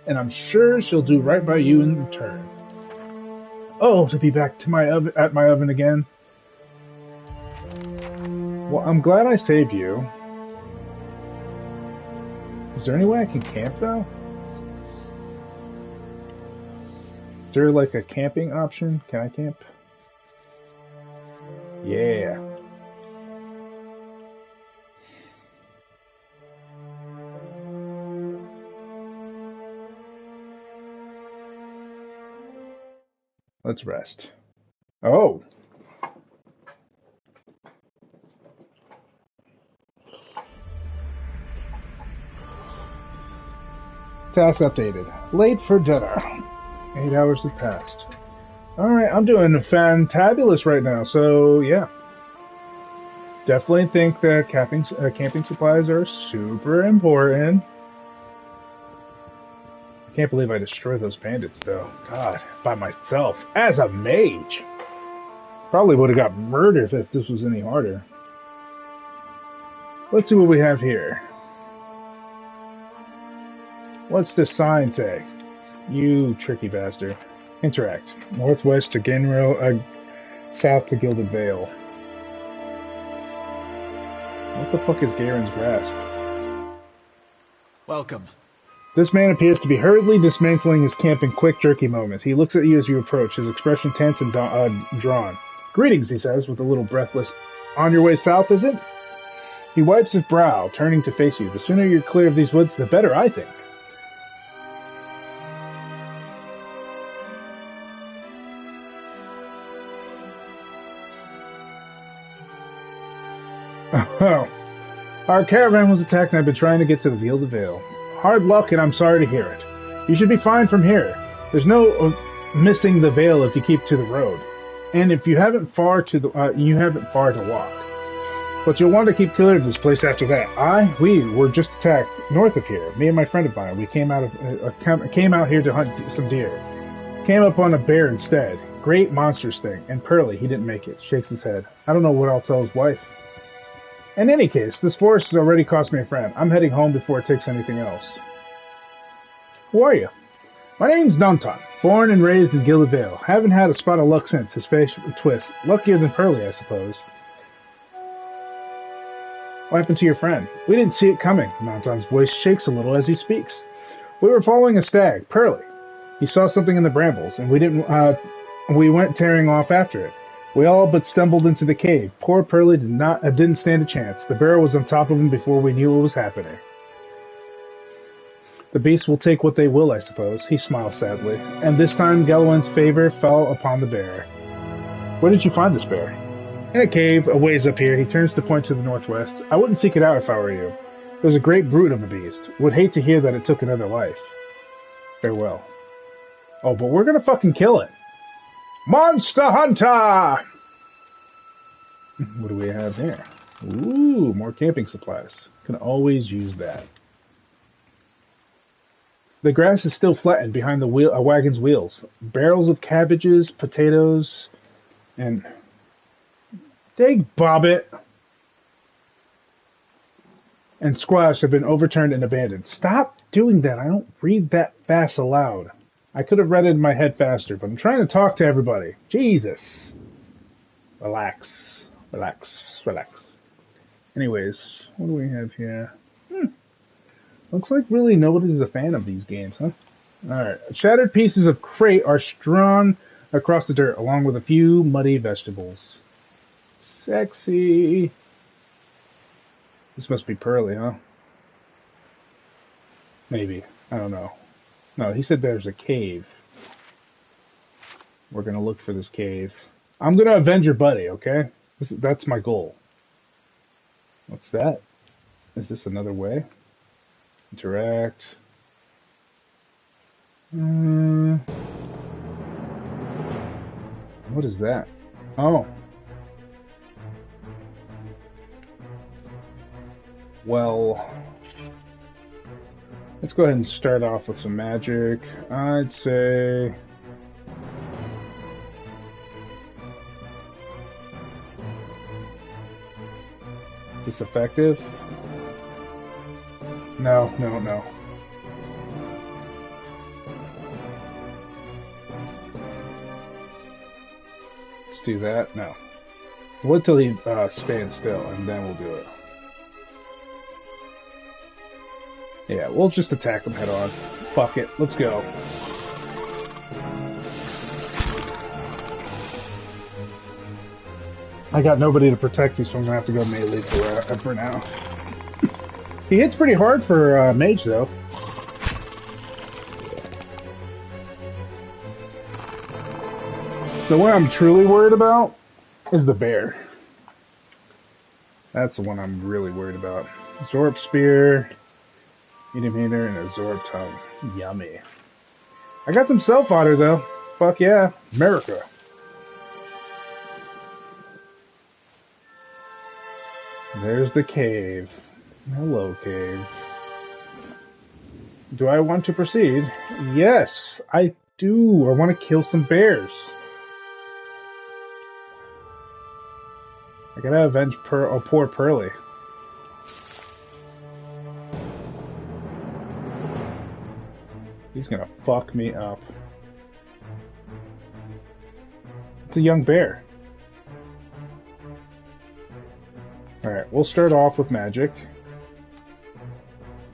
And I'm sure she'll do right by you in return. Oh, to be back to my oven again. Well, I'm glad I saved you. Is there any way I can camp, though? Is there, like, a camping option? Can I camp? Yeah. Let's rest. Oh! Task updated. Late for dinner. 8 hours have passed. Alright, I'm doing fantabulous right now, so yeah. Definitely think that camping supplies are super important. I can't believe I destroyed those bandits, though. God, by myself, as a mage. Probably would have got murdered if this was any harder. Let's see what we have here. What's this sign say? You tricky bastard. Interact. Northwest to Gen-Dro, south to Gilded Vale. What the fuck is Garen's Grasp? Welcome. This man appears to be hurriedly dismantling his camp in quick, jerky moments. He looks at you as you approach, his expression tense and drawn. Greetings, he says, with a little breathless. On your way south, is it? He wipes his brow, turning to face you. The sooner you're clear of these woods, the better, I think. Oh. Our caravan was attacked and I've been trying to get to the Gilded Vale. Hard luck, and I'm sorry to hear it. You should be fine from here. There's no missing the Vale if you keep to the road. And if you haven't far to walk. But you'll want to keep clear of this place after that. We were just attacked north of here. Me and my friend of mine. We came out here to hunt some deer. Came up on a bear instead. Great monstrous thing. And Pearly, he didn't make it. Shakes his head. I don't know what I'll tell his wife. In any case, this forest has already cost me a friend. I'm heading home before it takes anything else. Who are you? My name's Nantan. Born and raised in Gilded Vale. Haven't had a spot of luck since. His face twists. Luckier than Pearly, I suppose. What happened to your friend? We didn't see it coming. Nantan's voice shakes a little as he speaks. We were following a stag, Pearly. He saw something in the brambles, and we went tearing off after it. We all but stumbled into the cave. Poor Pearly didn't stand a chance. The bear was on top of him before we knew what was happening. The beasts will take what they will, I suppose. He smiled sadly. And this time Galawen's favor fell upon the bear. Where did you find this bear? In a cave, a ways up here, he turns to point to the northwest. I wouldn't seek it out if I were you. It was a great brute of a beast. Would hate to hear that it took another life. Farewell. Oh, but we're gonna fucking kill it. Monster Hunter! What do we have here? Ooh, more camping supplies. Can always use that. The grass is still flattened behind the wagon's wheels. Barrels of cabbages, potatoes, and... Dig bobbit! And squash have been overturned and abandoned. Stop doing that. I don't read that fast aloud. I could have read it in my head faster, but I'm trying to talk to everybody. Jesus. Relax. Relax. Relax. Anyways, what do we have here? Looks like really nobody's a fan of these games, huh? Alright. Shattered pieces of crate are strewn across the dirt, along with a few muddy vegetables. Sexy. This must be Pearly, huh? Maybe. I don't know. No, he said there's a cave. We're gonna look for this cave. I'm gonna avenge your buddy, okay? That's my goal. What's that? Is this another way? Interact. What is that? Oh. Well, let's go ahead and start off with some magic. I'd say... Is this effective? No. Let's do that. No. Wait till he stands still, and then we'll do it. Yeah, we'll just attack him head on. Fuck it. Let's go. I got nobody to protect me, so I'm gonna have to go melee for now. He hits pretty hard for mage, though. The one I'm truly worried about is the bear. That's the one I'm really worried about. Zorp Spear, Medium Hater, and a Zorp Tongue. Yummy. I got some self-fodder, though. Fuck yeah. America. There's the cave. Hello, cave. Do I want to proceed? Yes, I do. I want to kill some bears. I gotta avenge poor Pearly. He's gonna fuck me up. It's a young bear. Alright, we'll start off with magic.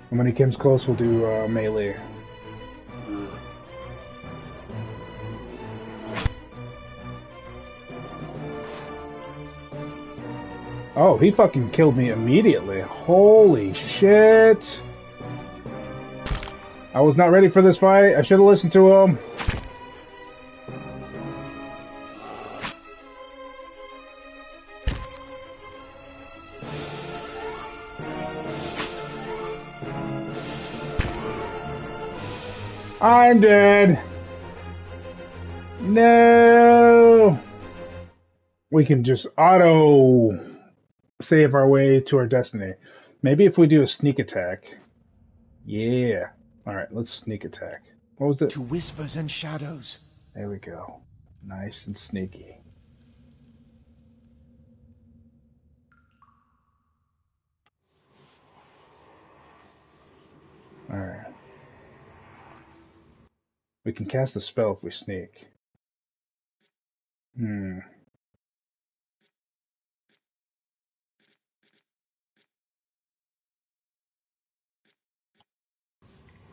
And when he comes close, we'll do melee. Oh, he fucking killed me immediately. Holy shit. I was not ready for this fight. I should have listened to him. I'm dead. No. We can just auto save our way to our destiny. Maybe if we do a sneak attack. Yeah. Alright, let's sneak attack. What was it? To whispers and shadows. There we go. Nice and sneaky. Alright. We can cast a spell if we sneak.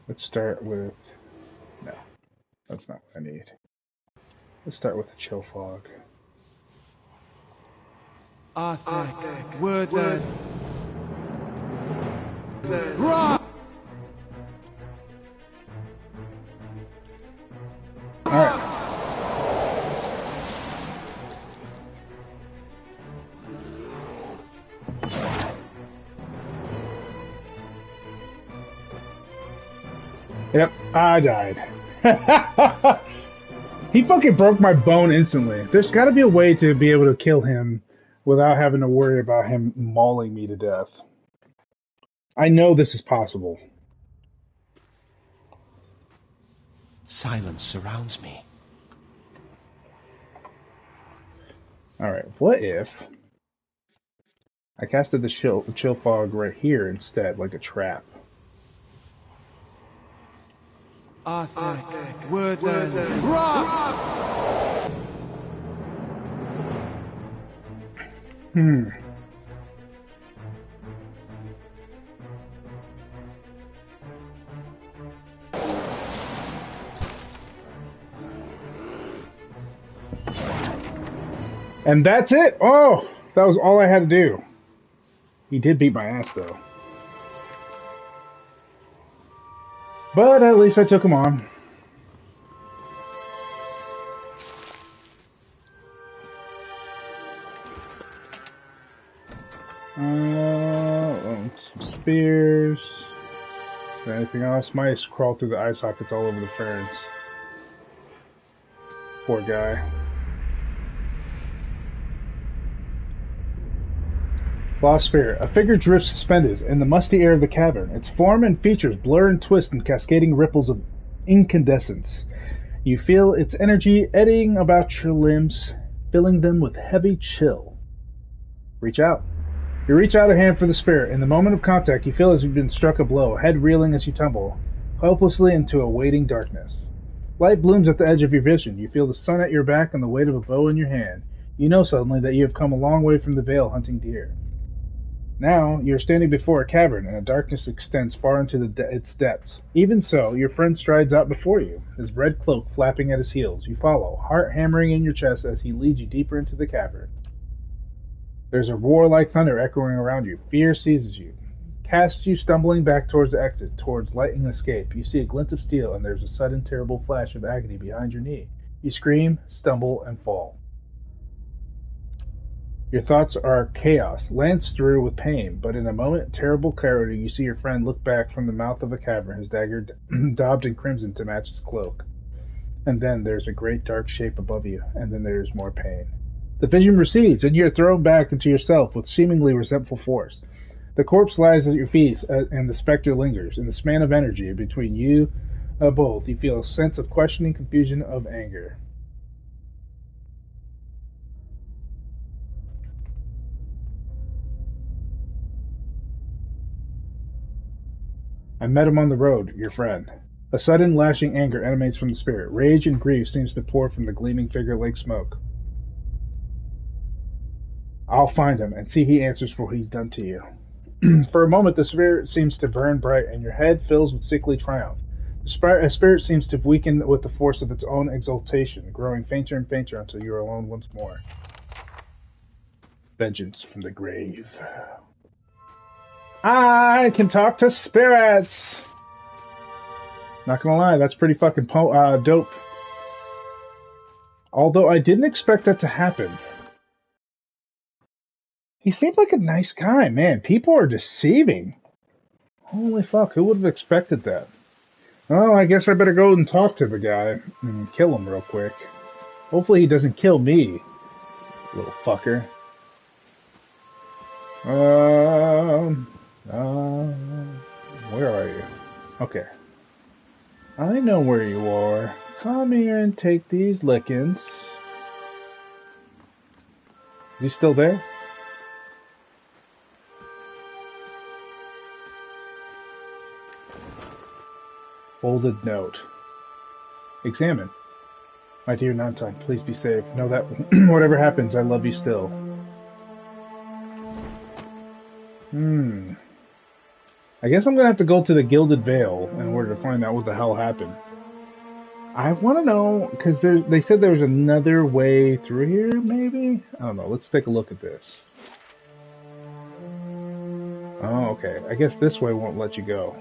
Let's start with... No, that's not what I need. Let's start with the chill fog. Arthur, Werther, Ra! Alright. Yep, I died. He fucking broke my bone instantly. There's got to be a way to be able to kill him without having to worry about him mauling me to death. I know this is possible. Silence surrounds me. Alright, what if I casted the chill fog right here instead, like a trap? Arthur, Worthen, rock! And that's it! Oh! That was all I had to do. He did beat my ass, though. But at least I took him on. Some spears. Anything else? Mice crawl through the eye sockets all over the ferns. Poor guy. Lost Spirit. A figure drifts suspended in the musty air of the cavern. Its form and features blur and twist in cascading ripples of incandescence. You feel its energy eddying about your limbs, filling them with heavy chill. Reach out. You reach out a hand for the spirit. In the moment of contact, you feel as you've been struck a blow, head reeling as you tumble, hopelessly into a waiting darkness. Light blooms at the edge of your vision. You feel the sun at your back and the weight of a bow in your hand. You know suddenly that you have come a long way from the vale hunting deer. Now, you are standing before a cavern, and the darkness extends far into its depths. Even so, your friend strides out before you, his red cloak flapping at his heels. You follow, heart hammering in your chest as he leads you deeper into the cavern. There's a roar like thunder echoing around you. Fear seizes you, casts you stumbling back towards the exit, towards lightning escape. You see a glint of steel, and there's a sudden terrible flash of agony behind your knee. You scream, stumble, and fall. Your thoughts are chaos, lanced through with pain, but in a moment, terrible clarity, you see your friend look back from the mouth of a cavern, his dagger daubed in crimson to match his cloak. And then there's a great dark shape above you, and then there's more pain. The vision recedes, and you're thrown back into yourself with seemingly resentful force. The corpse lies at your feet, and the specter lingers. In the span of energy between you both, you feel a sense of questioning, confusion, of anger. I met him on the road, your friend. A sudden, lashing anger emanates from the spirit. Rage and grief seems to pour from the gleaming figure like smoke. I'll find him and see if he answers for what he's done to you. For a moment, the spirit seems to burn bright, and your head fills with sickly triumph. The spirit seems to weaken with the force of its own exultation, growing fainter and fainter until you are alone once more. Vengeance from the grave. I can talk to spirits! Not gonna lie, that's pretty fucking dope. Although I didn't expect that to happen. He seemed like a nice guy, man. People are deceiving. Holy fuck, who would have expected that? Well, I guess I better go and talk to the guy and kill him real quick. Hopefully he doesn't kill me, little fucker. Where are you? Okay. I know where you are. Come here and take these lickings. Is he still there? Folded note. Examine. My dear Nantai, please be safe. Know that whatever happens, I love you still. I guess I'm gonna have to go to the Gilded Vale in order to find out what the hell happened. I want to know, because they said there was another way through here, maybe? I don't know. Let's take a look at this. Oh, okay. I guess this way won't let you go.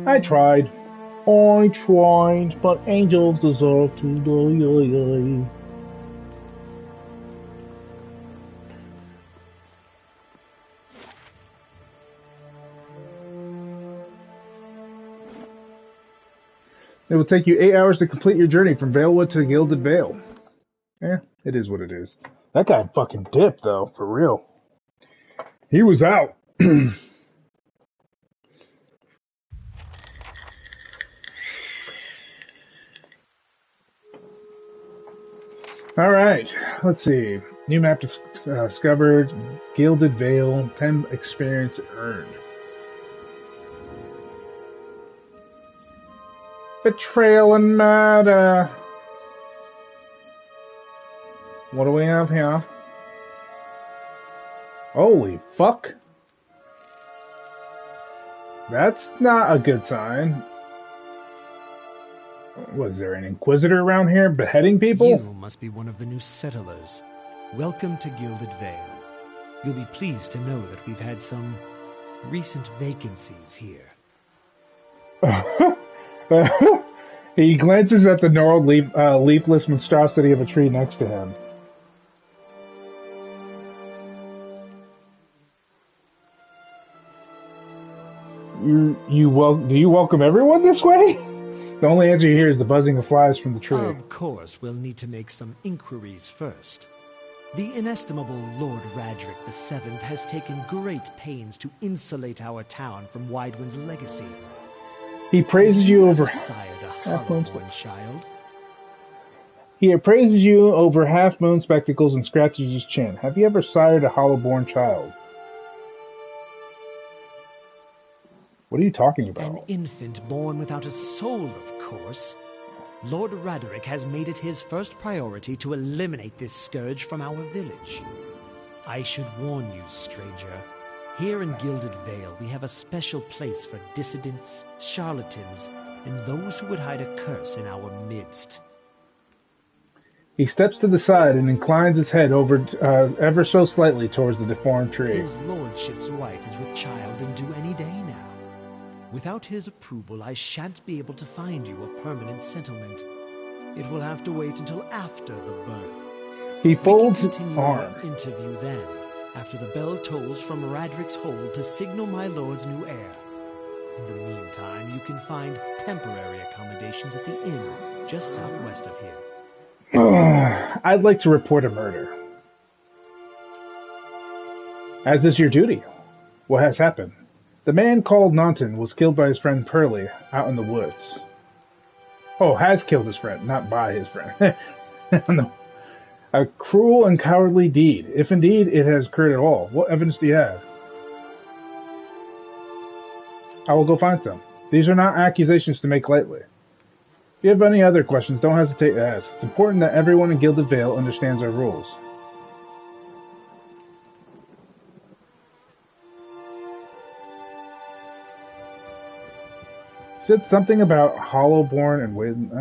I tried, but angels deserve to die. It will take you 8 hours to complete your journey from Valewood to Gilded Vale. Eh, it is what it is. That guy fucking dipped, though, for real. He was out. All right, let's see. New map discovered. Gilded Vale. 10 experience earned. Betrayal and murder. What do we have here? Holy fuck. That's not a good sign. Was there an inquisitor around here beheading people? You must be one of the new settlers. Welcome to Gilded Vale. You'll be pleased to know that we've had some recent vacancies here. He glances at the gnarled leafless monstrosity of a tree next to him. Do you welcome everyone this way? The only answer you hear is the buzzing of flies from the tree. Of course, we'll need to make some inquiries first. The inestimable Lord Radric VII has taken great pains to insulate our town from Widewind's legacy. He praises you over sired a Half-Moon child. He praises you over half-moon spectacles and scratches his chin. Have you ever sired a hollow-born child? What are you talking about? An infant born without a soul, of course. Lord Radric has made it his first priority to eliminate this scourge from our village. I should warn you, stranger. Here in Gilded Vale, we have a special place for dissidents, charlatans, and those who would hide a curse in our midst. He steps to the side and inclines his head over ever so slightly towards the deformed tree. His lordship's wife is with child and due any day now. Without his approval, I shan't be able to find you a permanent settlement. It will have to wait until after the birth. He folds his arm. Our interview then, after the bell tolls from Radric's hold to signal my lord's new heir. In the meantime, you can find temporary accommodations at the inn just southwest of here. I'd like to report a murder. As is your duty. What has happened? The man called Naunton was killed by his friend Pearly out in the woods. Oh, has killed his friend, not by his friend. No. A cruel and cowardly deed, if indeed it has occurred at all. What evidence do you have? I will go find some. These are not accusations to make lightly. If you have any other questions, don't hesitate to ask. It's important that everyone in Gilded Vale understands our rules. Said something about Hollowborn and Wade.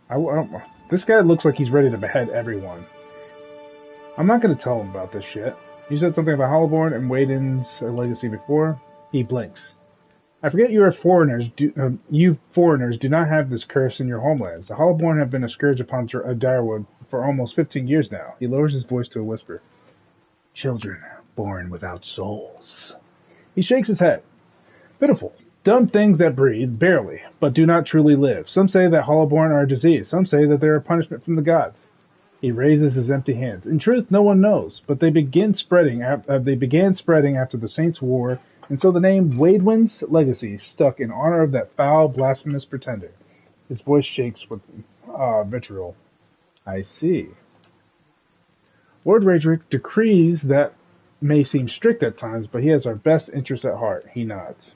I don't. This guy looks like he's ready to behead everyone. I'm not going to tell him about this shit. You said something about Hollowborn and Waden's legacy before. He blinks. I forget you foreigners do not have this curse in your homelands. The Hollowborn have been a scourge upon Direward for almost 15 years now. He lowers his voice to a whisper. Children born without souls. He shakes his head. Pitiful. Dumb things that breathe, barely, but do not truly live. Some say that Hollowborn are a disease. Some say that they are a punishment from the gods. He raises his empty hands. In truth, no one knows, but they began spreading after the Saints' War, and so the name Wadewind's legacy stuck in honor of that foul, blasphemous pretender. His voice shakes with vitriol. I see. Lord Radric decrees that may seem strict at times, but he has our best interest at heart. He nods.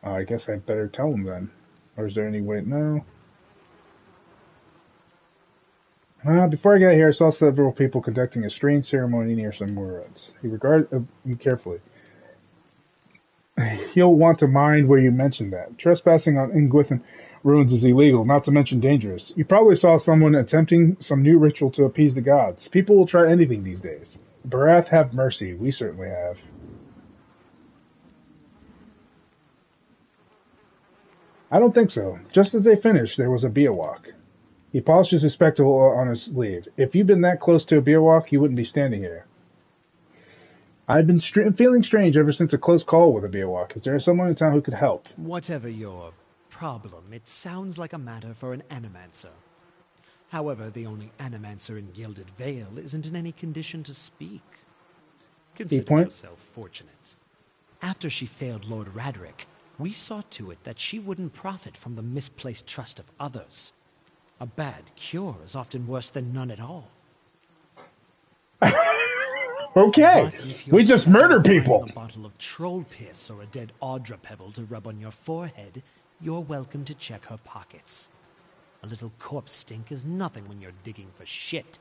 I guess I'd better tell him then. Or is there any way? No. Before I got here, I saw several people conducting a strange ceremony near some ruins. He regarded them carefully. You'll want to mind where you mentioned that. Trespassing on Ingwithan ruins is illegal, not to mention dangerous. You probably saw someone attempting some new ritual to appease the gods. People will try anything these days. Barath have mercy. We certainly have. I don't think so. Just as they finished, there was a Biawak. He polishes his spectacle on his sleeve. If you'd been that close to a Biawak, you wouldn't be standing here. I've been feeling strange ever since a close call with a Biawak. Is there someone in town who could help? Whatever your problem. It sounds like a matter for an animancer. However, the only animancer in Gilded Vale isn't in any condition to speak. Consider yourself fortunate. After she failed Lord Raderick, we saw to it that she wouldn't profit from the misplaced trust of others. A bad cure is often worse than none at all. Okay, we just murder people. A bottle of troll piss or a dead Audra pebble to rub on your forehead, you're welcome to check her pockets. A little corpse stink is nothing when you're digging for shit.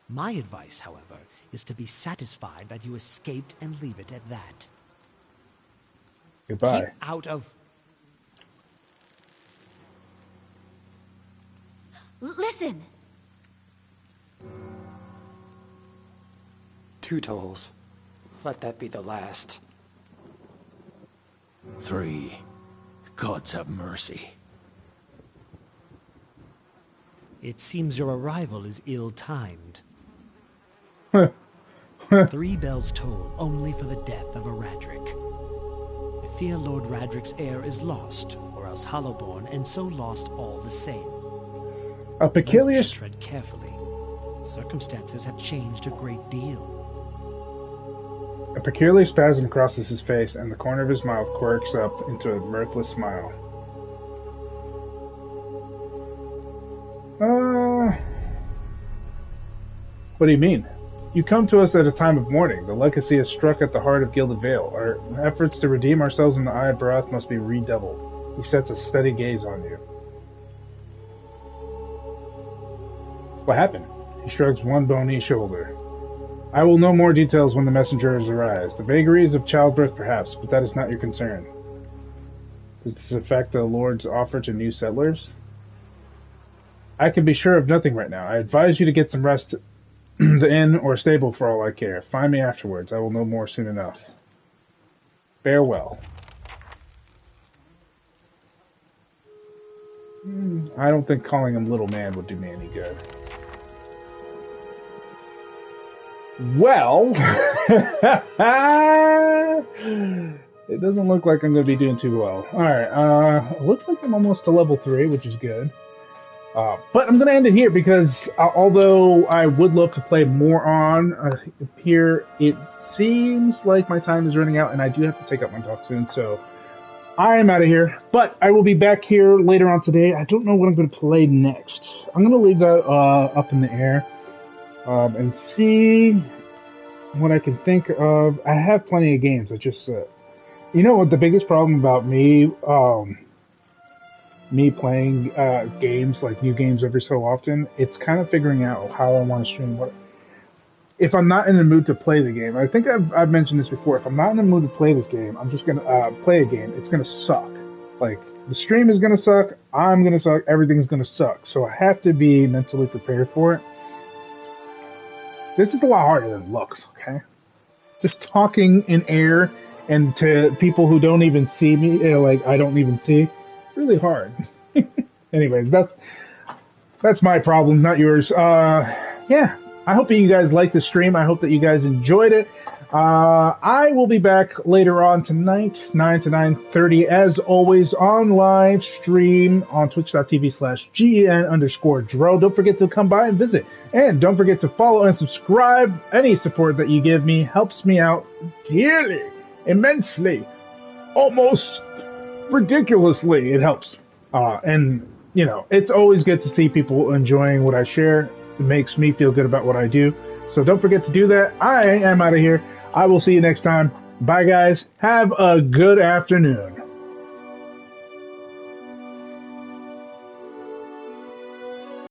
My advice, however, is to be satisfied that you escaped and leave it at that. Goodbye. Keep out of... Listen! 2 tolls. Let that be the last. 3. Gods have mercy. It seems your arrival is ill-timed. 3 bells toll only for the death of a Radric. I fear Lord Radric's heir is lost, or else Hollowborn, and so lost all the same. A peculiar... Tread carefully. Circumstances have changed a great deal. A peculiar spasm crosses his face, and the corner of his mouth quirks up into a mirthless smile. What do you mean? You come to us at a time of mourning. The legacy has struck at the heart of Gilded Vale. Our efforts to redeem ourselves in the Eye of Barath must be redoubled. He sets a steady gaze on you. What happened? He shrugs one bony shoulder. I will know more details when the messengers arrives. The vagaries of childbirth, perhaps, but that is not your concern. Does this affect the Lord's offer to new settlers? I can be sure of nothing right now. I advise you to get some rest the inn or stable for all I care. Find me afterwards. I will know more soon enough. Farewell. I don't think calling him little man would do me any good. Well, it doesn't look like I'm going to be doing too well. Alright, looks like I'm almost to level 3, which is good. But I'm going to end it here because although I would love to play more on here, it seems like my time is running out and I do have to take up my talk soon, so I am out of here. But I will be back here later on today. I don't know what I'm going to play next. I'm going to leave that up in the air and see what I can think of. I have plenty of games. I just, you know what the biggest problem about me playing games, like new games every so often, it's kind of figuring out how I want to stream. What if I'm not in the mood to play the game? I think I've mentioned this before. If I'm not in the mood to play this game, I'm just gonna play a game. It's gonna suck. Like, the stream is gonna suck, I'm gonna suck, everything's gonna suck. So I have to be mentally prepared for it. This is a lot harder than it looks, okay? Just talking in air and to people who don't even see me, like I don't even see, really hard. Anyways, that's my problem, not yours. Yeah, I hope that you guys liked the stream. I hope that you guys enjoyed it. I will be back later on tonight, 9 to 9:30, as always, on live stream on twitch.tv/gen_dro. Don't forget to come by and visit. And don't forget to follow and subscribe. Any support that you give me helps me out dearly, immensely, almost ridiculously. It helps. And, you know, it's always good to see people enjoying what I share. It makes me feel good about what I do. So don't forget to do that. I am out of here. I will see you next time. Bye, guys. Have a good afternoon.